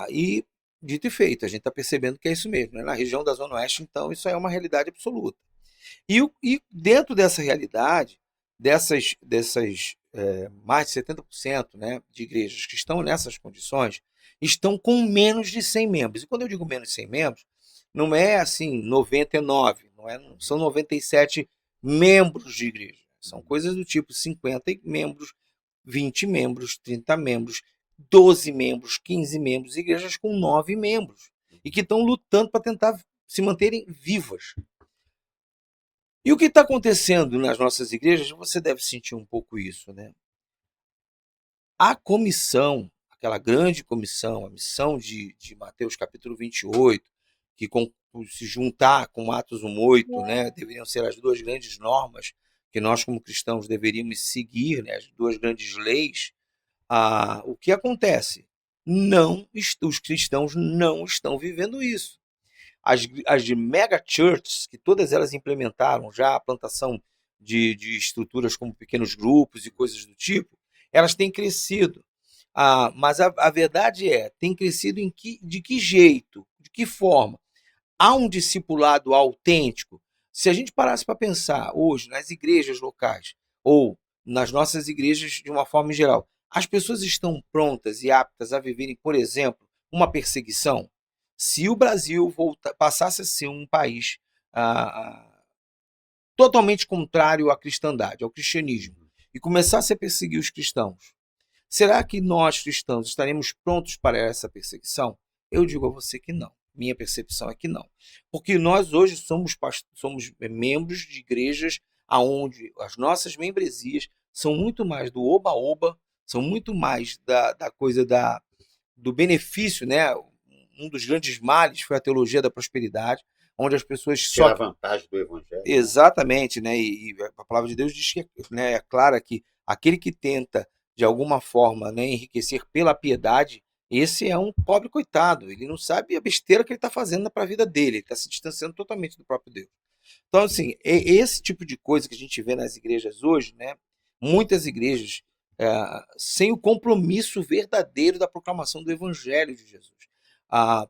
E dito e feito, a gente está percebendo que é isso mesmo. Né? Na região da Zona Oeste, então, isso é uma realidade absoluta. E dentro dessa realidade, dessas mais de 70%, né, de igrejas que estão nessas condições, estão com menos de 100 membros. E quando eu digo menos de 100 membros, não é assim 99, não são 97 membros de igreja. São coisas do tipo 50 membros, 20 membros, 30 membros, 12 membros, 15 membros, igrejas com 9 membros. E que estão lutando para tentar se manterem vivas. E o que está acontecendo nas nossas igrejas, você deve sentir um pouco isso, né? A comissão, aquela grande comissão, a missão de Mateus capítulo 28, que se juntar com Atos 1:8, né, deveriam ser as duas grandes normas que nós como cristãos deveríamos seguir, né, as duas grandes leis. O que acontece? Os cristãos não estão vivendo isso. As de mega churches, que todas elas implementaram já a plantação de estruturas como pequenos grupos e coisas do tipo, elas têm crescido. Mas a verdade tem crescido de que jeito? De que forma? Há um discipulado autêntico? Se a gente parasse para pensar hoje nas igrejas locais, ou nas nossas igrejas de uma forma geral, as pessoas estão prontas e aptas a viverem, por exemplo, uma perseguição? Se o Brasil passasse a ser um país totalmente contrário à cristandade, ao cristianismo, e começasse a perseguir os cristãos, será que nós, cristãos, estaremos prontos para essa perseguição? Eu digo a você que não. Minha percepção é que não. Porque nós hoje somos membros de igrejas onde as nossas membresias são muito mais do oba-oba, são muito mais da coisa do benefício, né? Um dos grandes males foi a teologia da prosperidade, onde as pessoas só... a vantagem do evangelho. Exatamente, né? E a palavra de Deus diz que, né, é clara que aquele que tenta, de alguma forma, né, enriquecer pela piedade, esse é um pobre coitado. Ele não sabe a besteira que ele está fazendo para a vida dele. Ele está se distanciando totalmente do próprio Deus. Então, assim, é esse tipo de coisa que a gente vê nas igrejas hoje, né? Muitas igrejas sem o compromisso verdadeiro da proclamação do evangelho de Jesus.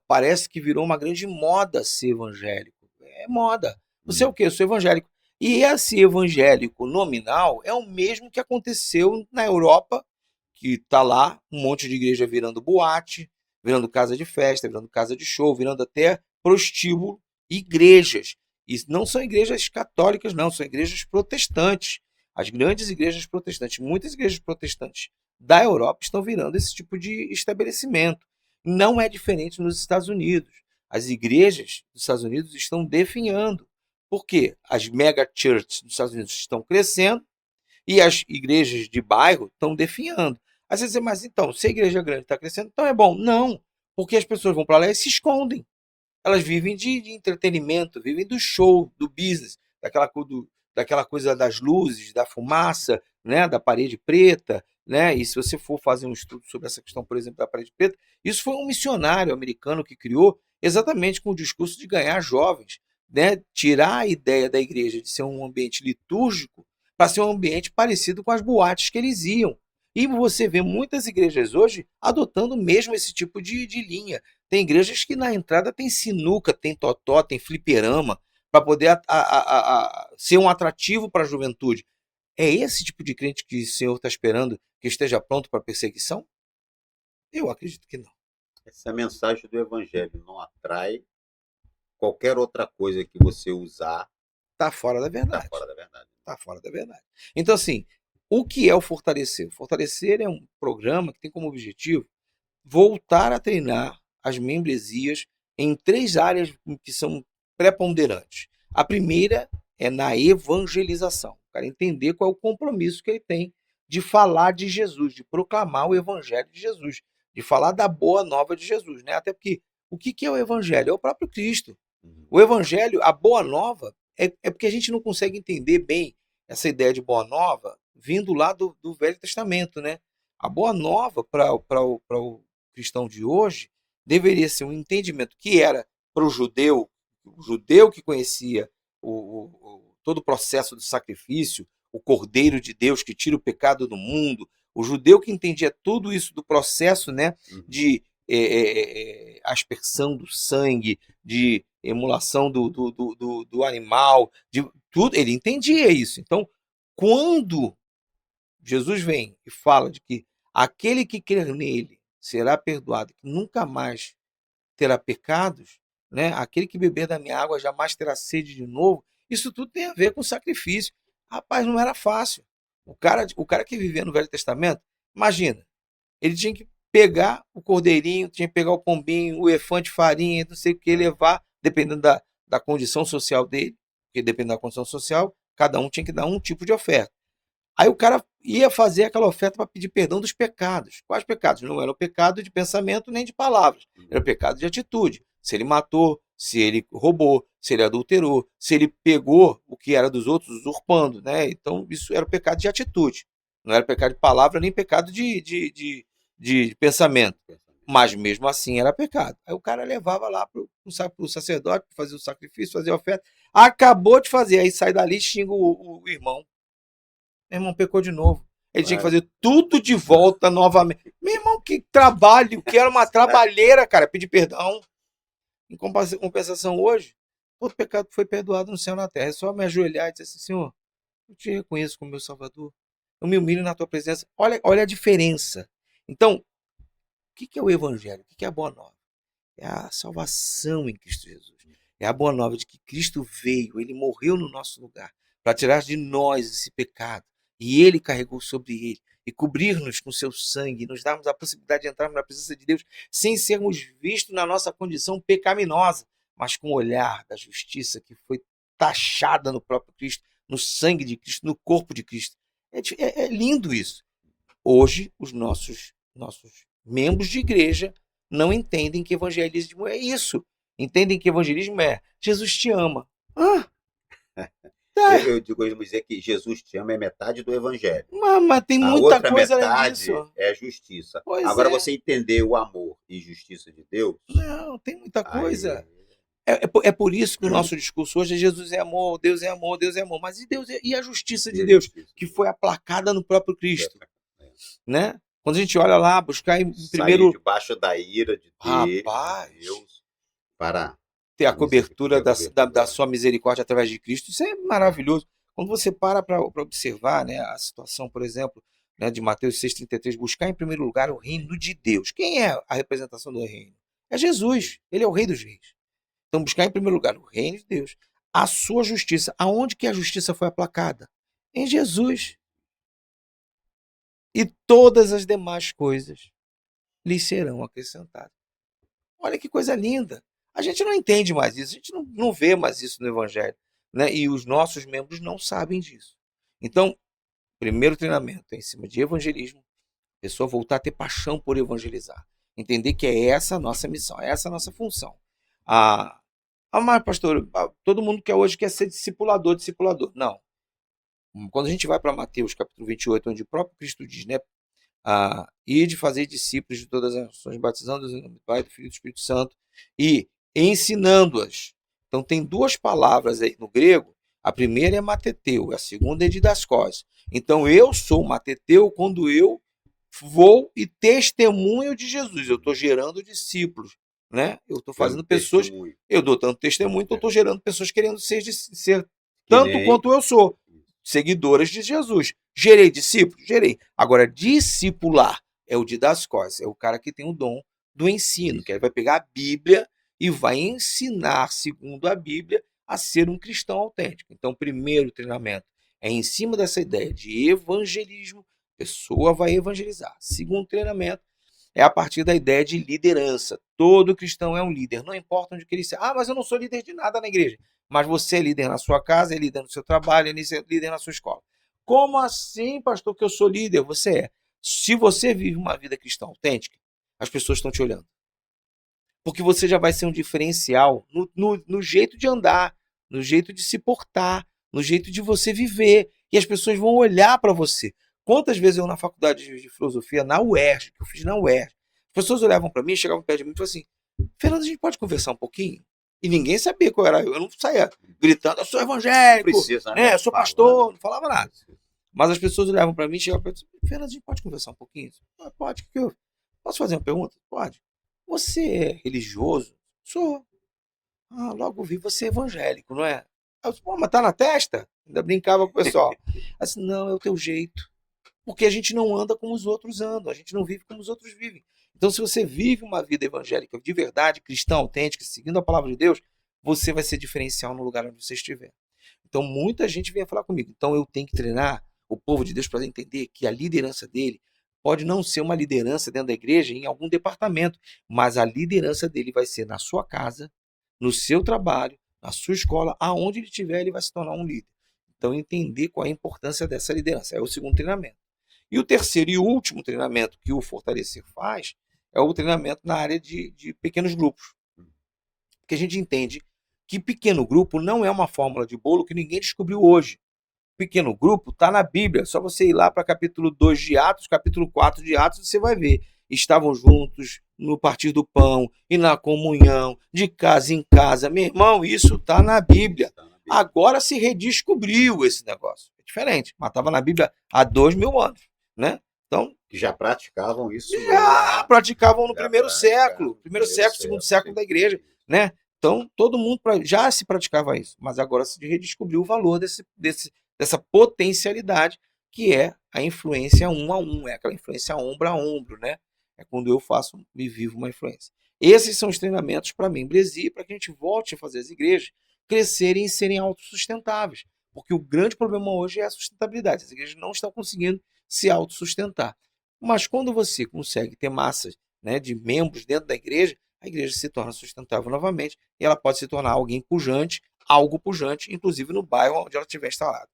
Parece que virou uma grande moda ser evangélico. É moda. Você é o quê? Eu sou evangélico. E esse evangélico nominal é o mesmo que aconteceu na Europa, que está lá um monte de igreja virando boate, virando casa de festa, virando casa de show, virando até prostíbulo, igrejas. E não são igrejas católicas, não, são igrejas protestantes. As grandes igrejas protestantes, muitas igrejas protestantes da Europa estão virando esse tipo de estabelecimento. Não é diferente nos Estados Unidos. As igrejas dos Estados Unidos estão definhando. Por quê? As mega churches dos Estados Unidos estão crescendo e as igrejas de bairro estão definhando. Aí você diz, mas então, se a igreja grande está crescendo, então é bom. Não, porque as pessoas vão para lá e se escondem. Elas vivem de entretenimento, vivem do show, do business, daquela coisa das luzes, da fumaça, né, da parede preta, né? E se você for fazer um estudo sobre essa questão, por exemplo, da parede preta, isso foi um missionário americano que criou exatamente com o discurso de ganhar jovens, né? Tirar a ideia da igreja de ser um ambiente litúrgico para ser um ambiente parecido com as boates que eles iam. E você vê muitas igrejas hoje adotando mesmo esse tipo de linha. Tem igrejas que na entrada tem sinuca, tem totó, tem fliperama, para poder ser um atrativo para a juventude. É esse tipo de crente que o Senhor está esperando que esteja pronto para a perseguição? Eu acredito que não. Essa mensagem do evangelho não atrai. Qualquer outra coisa que você usar está fora da verdade. Está fora da verdade. Está fora da verdade. Então, assim, o que é o Fortalecer? O Fortalecer é um programa que tem como objetivo voltar a treinar as membresias em 3 áreas que são preponderantes. A primeira é na evangelização. O cara entender qual é o compromisso que ele tem de falar de Jesus, de proclamar o evangelho de Jesus, de falar da boa nova de Jesus, né? Até porque o que é o evangelho? É o próprio Cristo. O evangelho, a boa nova, é porque a gente não consegue entender bem essa ideia de boa nova vindo lá do Velho Testamento, né? A boa nova para o cristão de hoje deveria ser um entendimento que era para o judeu o judeu que conhecia todo o processo do sacrifício, o Cordeiro de Deus que tira o pecado do mundo, o judeu que entendia tudo isso do processo, né, de aspersão do sangue, de emulação do animal, de tudo, ele entendia isso. Então, quando Jesus vem e fala de que aquele que crer nele será perdoado, que nunca mais terá pecados, né? Aquele que beber da minha água jamais terá sede de novo. Isso tudo tem a ver com sacrifício. Rapaz, não era fácil. O cara que vivia no Velho Testamento, imagina, ele tinha que pegar o cordeirinho, tinha que pegar o pombinho, o elefante farinha, não sei o que, levar, dependendo da condição social dele, porque dependendo da condição social, cada um tinha que dar um tipo de oferta. Aí o cara ia fazer aquela oferta para pedir perdão dos pecados. Quais pecados? Não era o pecado de pensamento nem de palavras, era o pecado de atitude. Se ele matou, se ele roubou, se ele adulterou, se ele pegou o que era dos outros, usurpando, né? Então isso era o pecado de atitude. Não era pecado de palavra nem pecado de pensamento. Mas mesmo assim era pecado. Aí o cara levava lá para o sacerdote para fazer o sacrifício, fazer a oferta. Acabou de fazer, aí sai dali e xinga o irmão. Meu irmão pecou de novo. Ele tinha que fazer tudo de volta novamente. Meu irmão, que trabalho, que era uma trabalheira, cara, pedir perdão. Em compensação hoje, todo pecado foi perdoado no céu e na terra. É só me ajoelhar e dizer assim, Senhor, eu te reconheço como meu Salvador. Eu me humilho na tua presença. Olha a diferença. Então, o que é o Evangelho? O que é a Boa Nova? É a salvação em Cristo Jesus. É a Boa Nova de que Cristo veio, ele morreu no nosso lugar para tirar de nós esse pecado. E ele carregou sobre ele e cobrir-nos com seu sangue, nos darmos a possibilidade de entrarmos na presença de Deus sem sermos vistos na nossa condição pecaminosa, mas com o olhar da justiça que foi taxada no próprio Cristo, no sangue de Cristo, no corpo de Cristo. É lindo isso. Hoje, os nossos membros de igreja não entendem que evangelismo é isso. Entendem que evangelismo é Jesus te ama. Eu digo dizer que Jesus te ama é metade do evangelho. Mas tem A muita outra coisa além metade disso. é justiça. Pois Agora, é. você entender o amor e justiça de Deus. Não, tem muita coisa. Aí, É por isso que o nosso discurso hoje é Jesus é amor, Deus é amor, Deus é amor. Mas e a justiça de Deus, que foi aplacada no próprio Cristo? Né? Quando a gente olha lá, buscar em primeiro... Sair debaixo da ira de Deus para ter a cobertura da sua misericórdia através de Cristo. Isso é maravilhoso. Quando você para observar, né, a situação, por exemplo, né, de Mateus 6,33, buscar em primeiro lugar o reino de Deus. Quem é a representação do reino? É Jesus. Ele é o rei dos reis. Então, buscar em primeiro lugar o reino de Deus, a sua justiça. Aonde que a justiça foi aplacada? Em Jesus. E todas as demais coisas lhes serão acrescentadas. Olha que coisa linda. A gente não entende mais isso, a gente não vê mais isso no Evangelho, né? E os nossos membros não sabem disso. Então, primeiro treinamento é em cima de evangelismo, a pessoa voltar a ter paixão por evangelizar, entender que é essa a nossa missão, é essa a nossa função. Mas, pastor, todo mundo hoje quer ser discipulador. Não. Quando a gente vai para Mateus capítulo 28, onde o próprio Cristo diz, né? E de fazer discípulos de todas as nações, batizando-os em nome do Pai, do Filho e do Espírito Santo, e ensinando-as. Então tem duas palavras aí no grego. A primeira é mateteu, a segunda é didascós. Então eu sou mateteu quando eu vou e testemunho de Jesus. Eu estou gerando discípulos, né? Eu estou fazendo pessoas. Eu dou tanto testemunho, então eu estou gerando pessoas querendo ser tanto quanto eu sou, seguidoras de Jesus. Gerei discípulos? Gerei. Agora, discipular é o didascós, é o cara que tem o dom do ensino, que ele vai pegar a Bíblia e vai ensinar, segundo a Bíblia, a ser um cristão autêntico. Então, o primeiro treinamento é em cima dessa ideia de evangelismo, a pessoa vai evangelizar. Segundo treinamento é a partir da ideia de liderança. Todo cristão é um líder, não importa onde que ele seja. Mas eu não sou líder de nada na igreja. Mas você é líder na sua casa, é líder no seu trabalho, é líder na sua escola. Como assim, pastor, que eu sou líder? Você é. Se você vive uma vida cristã autêntica, as pessoas estão te olhando. Porque você já vai ser um diferencial no jeito de andar, no jeito de se portar, no jeito de você viver. E as pessoas vão olhar para você. Quantas vezes eu na faculdade de filosofia, na UERJ, que eu fiz na UERJ, as pessoas olhavam para mim, chegavam perto de mim e falavam assim, Fernando, a gente pode conversar um pouquinho? E ninguém sabia qual era eu. Eu não saía gritando, eu sou evangélico, Precisa, né? Eu sou pastor, Falar, não falava nada. Mas as pessoas olhavam para mim e chegavam para mim, Fernando, a gente pode conversar um pouquinho? Pode, que eu... Posso fazer uma pergunta? Pode. Você é religioso? Sou. Ah, logo vi, você é evangélico, não é? Eu disse, pô, mas tá na testa? Ainda brincava com o pessoal. Assim, não, é o teu jeito. Porque a gente não anda como os outros andam, a gente não vive como os outros vivem. Então, se você vive uma vida evangélica de verdade, cristã, autêntica, seguindo a palavra de Deus, você vai ser diferencial no lugar onde você estiver. Então, muita gente vem falar comigo. Então, eu tenho que treinar o povo de Deus para entender que a liderança dele pode não ser uma liderança dentro da igreja, em algum departamento, mas a liderança dele vai ser na sua casa, no seu trabalho, na sua escola, aonde ele estiver, ele vai se tornar um líder. Então, entender qual é a importância dessa liderança. É o segundo treinamento. E o terceiro e último treinamento que o Fortalecer faz é o treinamento na área de pequenos grupos. Porque a gente entende que pequeno grupo não é uma fórmula de bolo que ninguém descobriu hoje. Pequeno grupo está na Bíblia. Só você ir lá para capítulo 2 de Atos, capítulo 4 de Atos, você vai ver. Estavam juntos no partir do pão e na comunhão, de casa em casa. Meu irmão, isso está na Bíblia. Agora se redescobriu esse negócio. É diferente, mas estava na Bíblia há 2000 anos. Né? Então, que já praticavam isso. Já praticavam no primeiro século, segundo século da igreja. Né? Então, todo mundo já se praticava isso, mas agora se redescobriu o valor dessa potencialidade que é a influência 1 a 1, é aquela influência ombro a ombro, né? É quando eu faço e vivo uma influência. Esses são os treinamentos para membresia, para que a gente volte a fazer as igrejas crescerem e serem autossustentáveis. Porque o grande problema hoje é a sustentabilidade. As igrejas não estão conseguindo se autossustentar. Mas quando você consegue ter massas, né, de membros dentro da igreja, a igreja se torna sustentável novamente e ela pode se tornar alguém pujante, algo pujante, inclusive no bairro onde ela estiver instalada.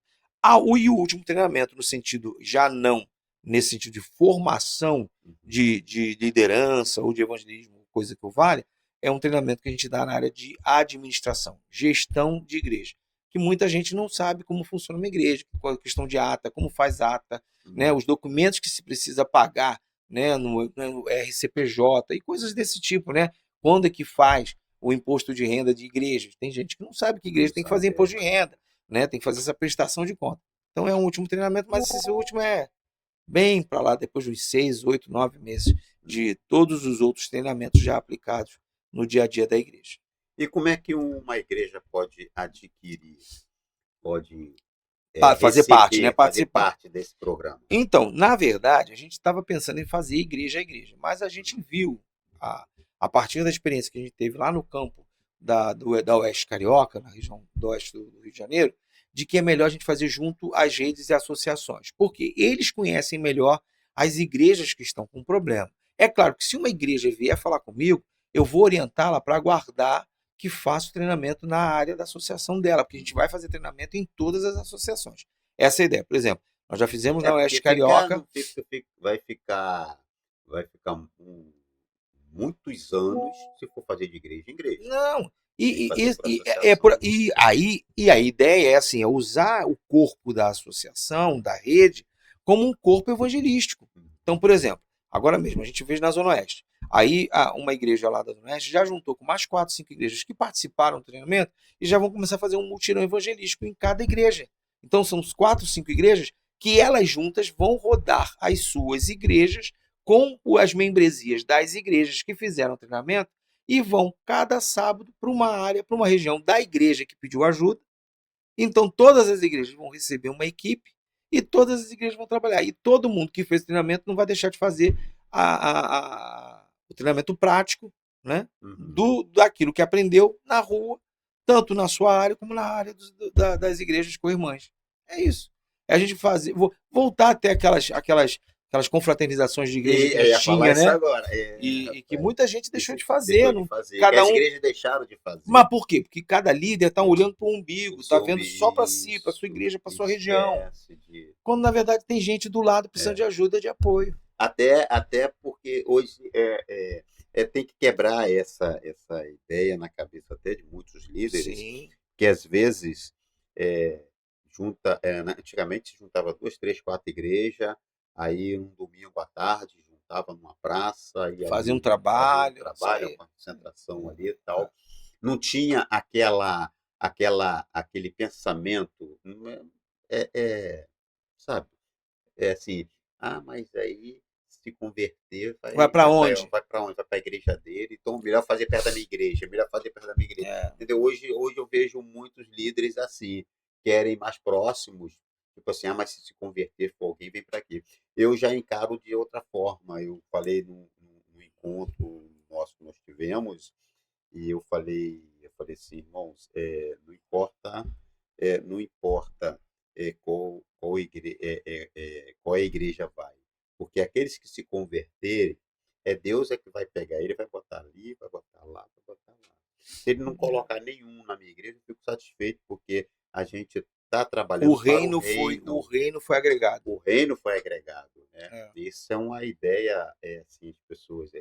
E o último treinamento, no sentido, já não nesse sentido de formação de liderança ou de evangelismo, coisa que o vale, é um treinamento que a gente dá na área de administração, gestão de igreja, que muita gente não sabe como funciona uma igreja, qual é a questão de ata, como faz ata, né, os documentos que se precisa pagar, né, no RCPJ e coisas desse tipo, né? Quando é que faz o imposto de renda de igrejas? Tem gente que não sabe que igreja tem que fazer imposto de renda, né? Tem que fazer essa prestação de conta. Então é um último treinamento, mas esse último é bem para lá, depois dos 6, 8, 9 meses de todos os outros treinamentos já aplicados no dia a dia da igreja. E como é que uma igreja pode adquirir, pode fazer parte, né? fazer parte desse programa? Então, na verdade, a gente estava pensando em fazer igreja a igreja, mas a gente viu, a partir da experiência que a gente teve lá no campo da Oeste Carioca, na região do Oeste do Rio de Janeiro, de que é melhor a gente fazer junto às redes e associações, porque eles conhecem melhor as igrejas que estão com problema. É claro que se uma igreja vier falar comigo, eu vou orientá-la para aguardar que faça o treinamento na área da associação dela, porque a gente vai fazer treinamento em todas as associações. Essa é a ideia. Por exemplo, nós já fizemos na Oeste Carioca. Vai ficar muitos anos se for fazer de igreja em igreja. Não. E a ideia é assim, é usar o corpo da associação, da rede, como um corpo evangelístico. Então, por exemplo, agora mesmo a gente vê na Zona Oeste. Aí uma igreja lá da Zona Oeste já juntou com mais 4, 5 igrejas que participaram do treinamento e já vão começar a fazer um mutirão evangelístico em cada igreja. Então são 4, 5 igrejas que elas juntas vão rodar as suas igrejas com as membresias das igrejas que fizeram o treinamento e vão cada sábado para uma área, para uma região da igreja que pediu ajuda. Então todas as igrejas vão receber uma equipe e todas as igrejas vão trabalhar. E todo mundo que fez o treinamento não vai deixar de fazer o treinamento prático, né, daquilo que aprendeu na rua, tanto na sua área como na área das igrejas co-irmãs. É isso. É a gente fazer, voltar até aquelas confraternizações de igreja que tinha, né? Agora. E que muita gente deixou de fazer. Cada as igrejas deixaram de fazer. Mas por quê? Porque cada líder está olhando para o umbigo, está vendo só para si, para sua igreja, para sua região. Quando, na verdade, tem gente do lado precisando de ajuda, de apoio. Até porque hoje tem que quebrar essa ideia na cabeça até de muitos líderes. Sim. Que às vezes antigamente se juntava 2, 3, 4 igrejas, aí um domingo à tarde juntava numa praça e fazia um trabalho, uma concentração ali e tal. não tinha aquele pensamento, sabe? É assim, mas aí se converter Vai para onde? vai para onde? Vai para a igreja dele, então melhor fazer perto da minha igreja, melhor fazer perto da minha igreja. É. Entendeu? Hoje eu vejo muitos líderes assim, querem mais próximos, tipo assim, mas se converter for alguém, vem para aqui. Eu já encaro de outra forma. Eu falei no encontro nosso que nós tivemos, e eu falei assim, irmãos, não importa qual a igreja vai, porque aqueles que se converterem, Deus é que vai pegar ele, vai botar ali, vai botar lá, vai botar lá. Se ele não colocar nenhum na minha igreja, eu fico satisfeito, porque a gente está O trabalhando para reino foi agregado. o reino foi agregado, né? É. Isso é uma ideia, assim, de pessoas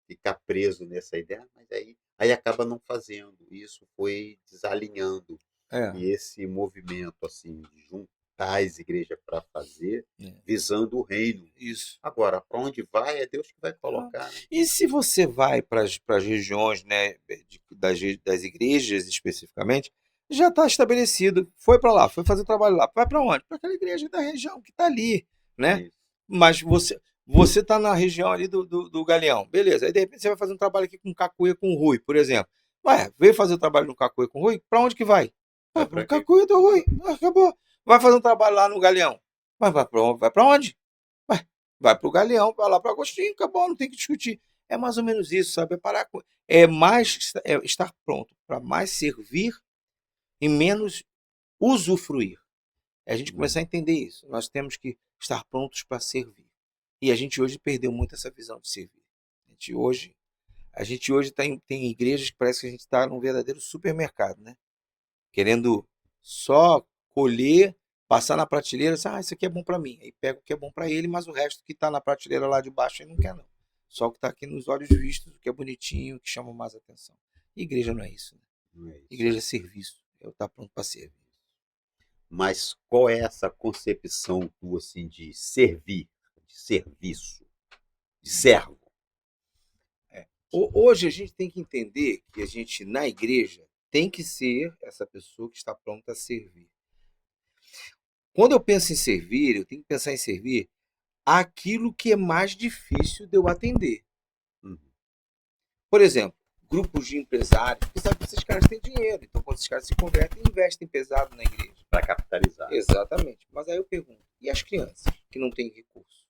ficar preso nessa ideia, mas aí acaba não fazendo. Isso foi desalinhando. É. E esse movimento, assim, de juntar as igrejas para fazer, É. visando o reino. Isso. Agora, para onde vai, é Deus que vai colocar, né? E se você vai para as regiões, né, das igrejas especificamente, já está estabelecido, foi para lá, foi fazer o trabalho lá, vai para onde? Para aquela igreja da região que está ali, né? Isso. Mas você está na região ali do Galeão, beleza? Aí de repente você vai fazer um trabalho aqui com Cacuia com o Rui, por exemplo. Veio fazer o trabalho no Cacuia com o Rui, para onde que vai? Vai Vai para para o quê? Cacuia do Rui, acabou. Vai fazer um trabalho lá no Galeão, vai para onde? Vai para o Galeão, vai lá para Agostinho, acabou, não tem que discutir. É mais ou menos isso, sabe? Estar pronto para mais servir e menos usufruir. É a gente começar a entender isso. Nós temos que estar prontos para servir. E a gente hoje perdeu muito essa visão de servir. A gente hoje tem igrejas que parece que a gente está num verdadeiro supermercado, né? Querendo só colher, passar na prateleira, isso aqui é bom para mim. Aí pega o que é bom para ele, mas o resto que está na prateleira lá de baixo ele não quer não. Só o que está aqui nos olhos vistos, o que é bonitinho, o que chama mais atenção. E igreja não é isso, né? Não é isso. Igreja é serviço. Eu estar pronto para servir. Mas qual é essa concepção tua, assim, de servir, de serviço, de servo? Hoje a gente tem que entender que a gente, na igreja, tem que ser essa pessoa que está pronta a servir. Quando eu penso em servir, eu tenho que pensar em servir aquilo que é mais difícil de eu atender. Uhum. Por exemplo, grupos de empresários, porque sabe que esses caras têm dinheiro, então quando esses caras se convertem, investem pesado na igreja. Para capitalizar. Exatamente. Mas aí eu pergunto, e as crianças que não têm recurso?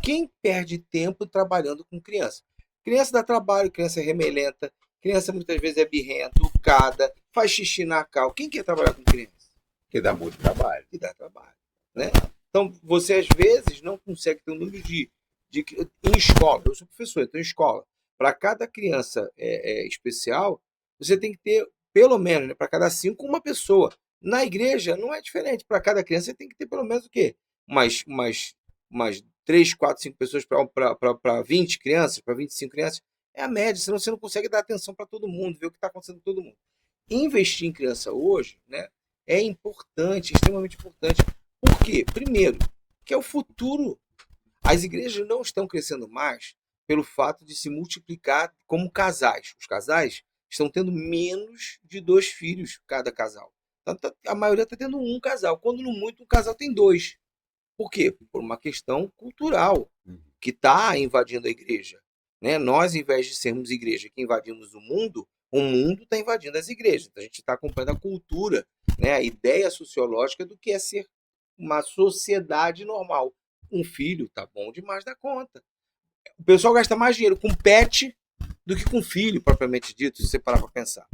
Quem perde tempo trabalhando com criança? Criança dá trabalho, criança é remelenta, criança muitas vezes é birrenta, educada, faz xixi na cal. Quem quer trabalhar com criança? Que dá muito trabalho. Que dá trabalho, né? Então, você às vezes não consegue ter um número em escola. Eu sou professor, então em escola. Para cada criança especial, você tem que ter, pelo menos, né, para cada 5, uma pessoa. Na igreja não é diferente. Para cada criança, você tem que ter pelo menos o quê? Umas 3, 4, 5 pessoas para 20 crianças, para 25 crianças. É a média, senão você não consegue dar atenção para todo mundo, ver o que está acontecendo com todo mundo. Investir em criança hoje, né, é importante, extremamente importante. Por quê? Primeiro, que é o futuro. As igrejas não estão crescendo mais pelo fato de se multiplicar como casais. Os casais estão tendo menos de 2 filhos cada casal. A maioria está tendo um casal. Quando não muito, um casal tem 2. Por quê? Por uma questão cultural que está invadindo a igreja. Né? Nós, em vez de sermos igreja que invadimos o mundo está invadindo as igrejas. Então, a gente está acompanhando a cultura, né? A ideia sociológica do que é ser uma sociedade normal. Um filho tá bom demais da conta. O pessoal gasta mais dinheiro com pet do que com filho, propriamente dito, se você parar para pensar.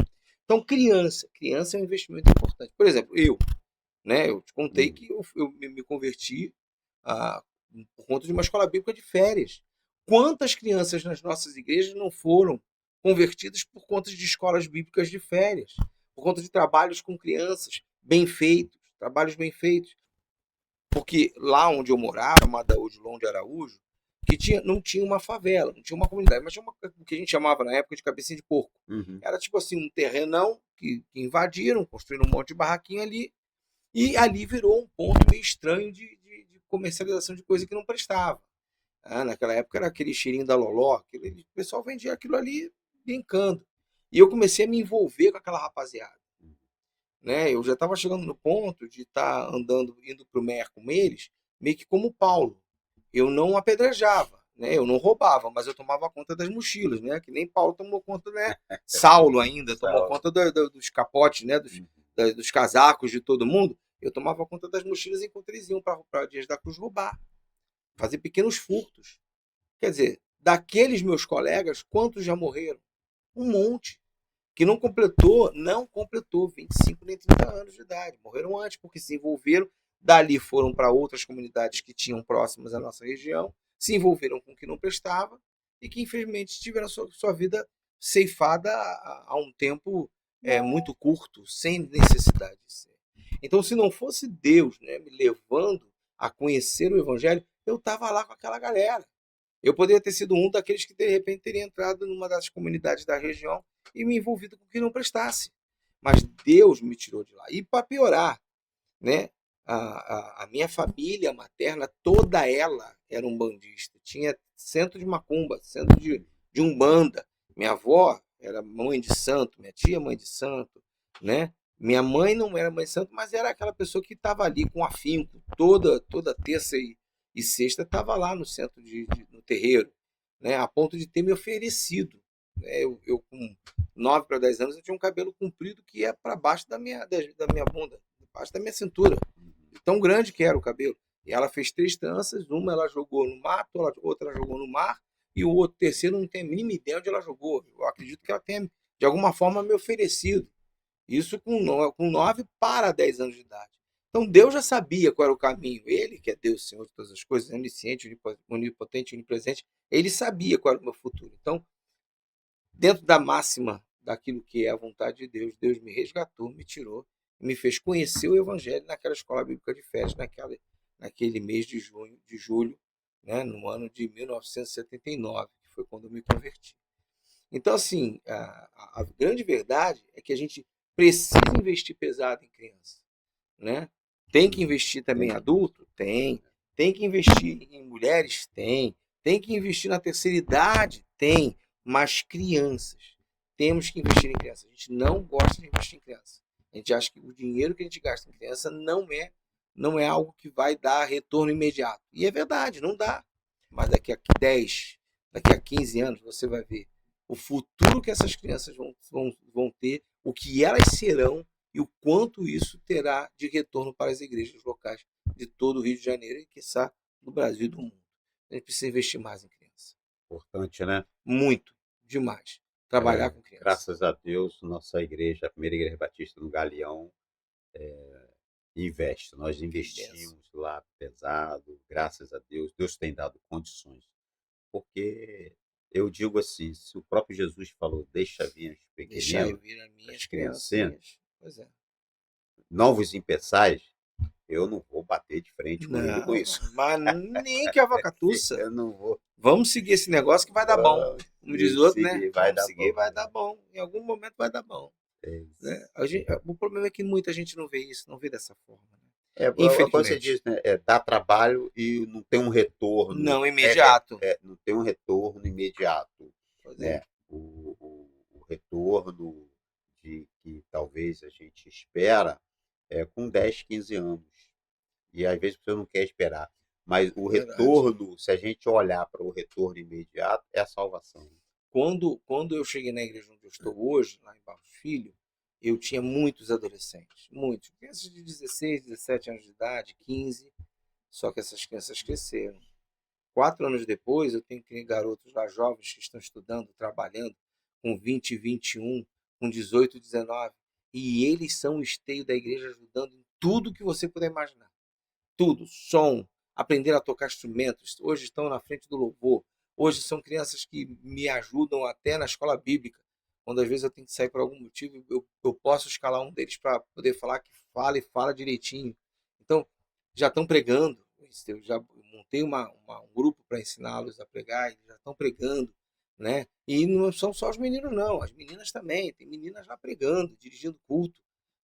Então, criança é um investimento importante. Por exemplo, eu te contei que eu me converti por conta de uma escola bíblica de férias. Quantas crianças nas nossas igrejas não foram convertidas por conta de escolas bíblicas de férias? Por conta de trabalhos com crianças bem feitos, trabalhos bem feitos. Porque lá onde eu morava, Madaú de Londe Araújo, não tinha uma favela, não tinha uma comunidade, mas tinha o que a gente chamava na época de cabecinha de porco. Uhum. Era tipo assim, um terrenão que invadiram, construíram um monte de barraquinho ali, e ali virou um ponto meio estranho de comercialização de coisa que não prestava. Naquela época era aquele cheirinho da loló, o pessoal vendia aquilo ali brincando. E eu comecei a me envolver com aquela rapaziada, né? Eu já estava chegando no ponto de estar andando, indo para o MER com eles, meio que como Paulo. Eu não apedrejava, né? Eu não roubava, mas eu tomava conta das mochilas, né? Que nem Paulo tomou conta, né? Saulo ainda tomou conta dos capotes, né? Dos casacos de todo mundo. Eu tomava conta das mochilas enquanto eles iam para Dias da Cruz roubar, fazer pequenos furtos. Quer dizer, daqueles meus colegas, quantos já morreram? Um monte. Que não completou 25 nem 30 anos de idade. Morreram antes, porque se envolveram. Dali foram para outras comunidades que tinham próximas à nossa região, se envolveram com o que não prestava e que, infelizmente, tiveram sua vida ceifada há um tempo muito curto, sem necessidade de ser. Então, se não fosse Deus, né, me levando a conhecer o Evangelho, eu estava lá com aquela galera. Eu poderia ter sido um daqueles que, de repente, teria entrado numa das comunidades da região e me envolvido com o que não prestasse. Mas Deus me tirou de lá. E para piorar, né, a minha família materna, toda ela era umbandista. Tinha centro de macumba, centro de umbanda. Minha avó era mãe de santo, minha tia mãe de santo, né? Minha mãe não era mãe de santo, mas era aquela pessoa que estava ali com afinco, toda terça e sexta estava lá no centro no terreiro, né? A ponto de ter me oferecido. Né? Eu com 9 para 10 anos, eu tinha um cabelo comprido que ia para baixo da minha bunda, debaixo da minha cintura. Tão grande que era o cabelo. E ela fez 3 tranças, uma ela jogou no mato, outra ela jogou no mar, e o outro terceiro não tem a mínima ideia onde ela jogou. Eu acredito que ela tenha, de alguma forma, me oferecido. Isso com 9 para 10 anos de idade. Então Deus já sabia qual era o caminho. Ele, que é Deus, Senhor de todas as coisas, onisciente, onipotente, onipresente, ele sabia qual era o meu futuro. Então, dentro da máxima daquilo que é a vontade de Deus, Deus me resgatou, me tirou, me fez conhecer o Evangelho naquela escola bíblica de férias, naquele mês de julho, né, no ano de 1979, que foi quando eu me converti. Então, assim, a grande verdade é que a gente precisa investir pesado em criança, né? Tem que investir também em adulto? Tem. Tem que investir em mulheres? Tem. Tem que investir na terceira idade? Tem. Mas crianças, temos que investir em crianças. A gente não gosta de investir em criança. A gente acha que o dinheiro que a gente gasta em criança não é algo que vai dar retorno imediato. E é verdade, não dá. Mas daqui a 10, daqui a 15 anos, você vai ver o futuro que essas crianças vão ter, o que elas serão e o quanto isso terá de retorno para as igrejas locais de todo o Rio de Janeiro e, quiçá, do Brasil e do mundo. A gente precisa investir mais em criança. Importante, né? Muito, demais. Trabalhar com criança. Graças a Deus, nossa igreja, a primeira igreja batista no Galeão, investe. Nós investimos lá pesado, graças a Deus. Deus tem dado condições. Porque eu digo assim, se o próprio Jesus falou, deixa vir as pequeninas, Deixa vir as minhas criancinhas. Pois é. Novos empeçais, eu não vou bater de frente com ele com isso. Mas nem que a vacatuça. Eu não vou. Vamos seguir esse negócio que vai dar bom. Como diz o outro, né? Vai dar bom. Em algum momento vai dar bom. Né? O problema é que muita gente não vê isso, não vê dessa forma. Né? Infelizmente. Como você diz, né? Dá trabalho e não tem um retorno. Não imediato. Não tem um retorno imediato. Pois né? O retorno de que talvez a gente espera com 10, 15 anos. E às vezes você não quer esperar. Mas o retorno, se a gente olhar para o retorno imediato, é a salvação. Quando eu cheguei na igreja onde eu estou hoje, lá em Barros Filho, eu tinha muitos adolescentes, muitos. Crianças de 16, 17 anos de idade, 15, só que essas crianças cresceram. 4 anos depois, eu tenho garotos lá jovens que estão estudando, trabalhando, com 20, 21, com 18, 19. E eles são o esteio da igreja, ajudando em tudo que você puder imaginar. Tudo, som, aprender a tocar instrumentos. Hoje estão na frente do louvor. Hoje são crianças que me ajudam até na escola bíblica. Quando às vezes eu tenho que sair por algum motivo, eu posso escalar um deles para poder falar que fala direitinho. Então, já estão pregando. Eu já montei um grupo para ensiná-los a pregar, eles já estão pregando. Né? E não são só os meninos, não. As meninas também. Tem meninas lá pregando, dirigindo culto.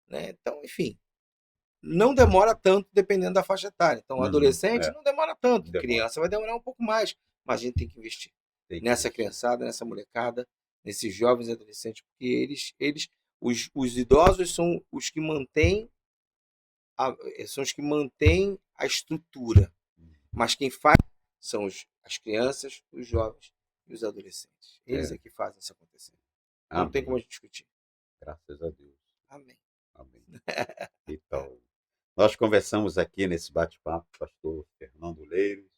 Né? Então, enfim. Não demora tanto, dependendo da faixa etária. Então, adolescente não demora tanto. Criança vai demorar um pouco mais. Mas a gente tem que investir nessa criançada, nessa molecada, nesses jovens e adolescentes, porque os idosos são os que mantêm a estrutura, mas quem faz são as crianças, os jovens e os adolescentes. Eles é que fazem isso acontecer. Não tem como a gente discutir. Graças a Deus. Amém. Amém. Então, nós conversamos aqui nesse bate-papo, pastor Fernando Leiros.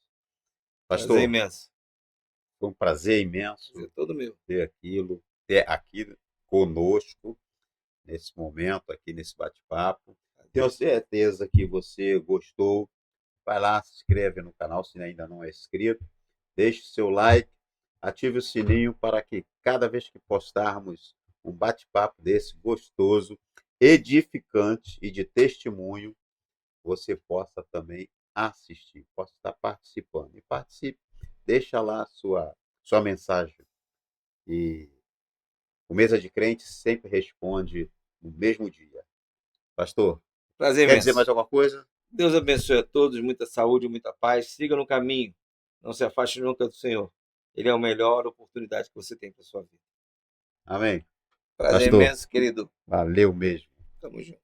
Pastor, Prazer imenso. foi um prazer imenso Prazer todo meu. ter aqui conosco nesse momento, aqui nesse bate-papo. Tenho certeza que você gostou. Vai lá, se inscreve no canal se ainda não é inscrito. Deixe seu like, ative o sininho para que cada vez que postarmos um bate-papo desse gostoso, edificante e de testemunho, você possa também assistir, possa estar participando. E participe, deixa lá sua mensagem. E o Mesa de Crente sempre responde no mesmo dia. Pastor, Prazer quer dizer imenso. mais alguma coisa? Deus abençoe a todos, muita saúde, muita paz. Siga no caminho, não se afaste nunca do Senhor. Ele é a melhor oportunidade que você tem para sua vida. Amém. Prazer Pastor, imenso, querido. valeu mesmo. Tamo junto.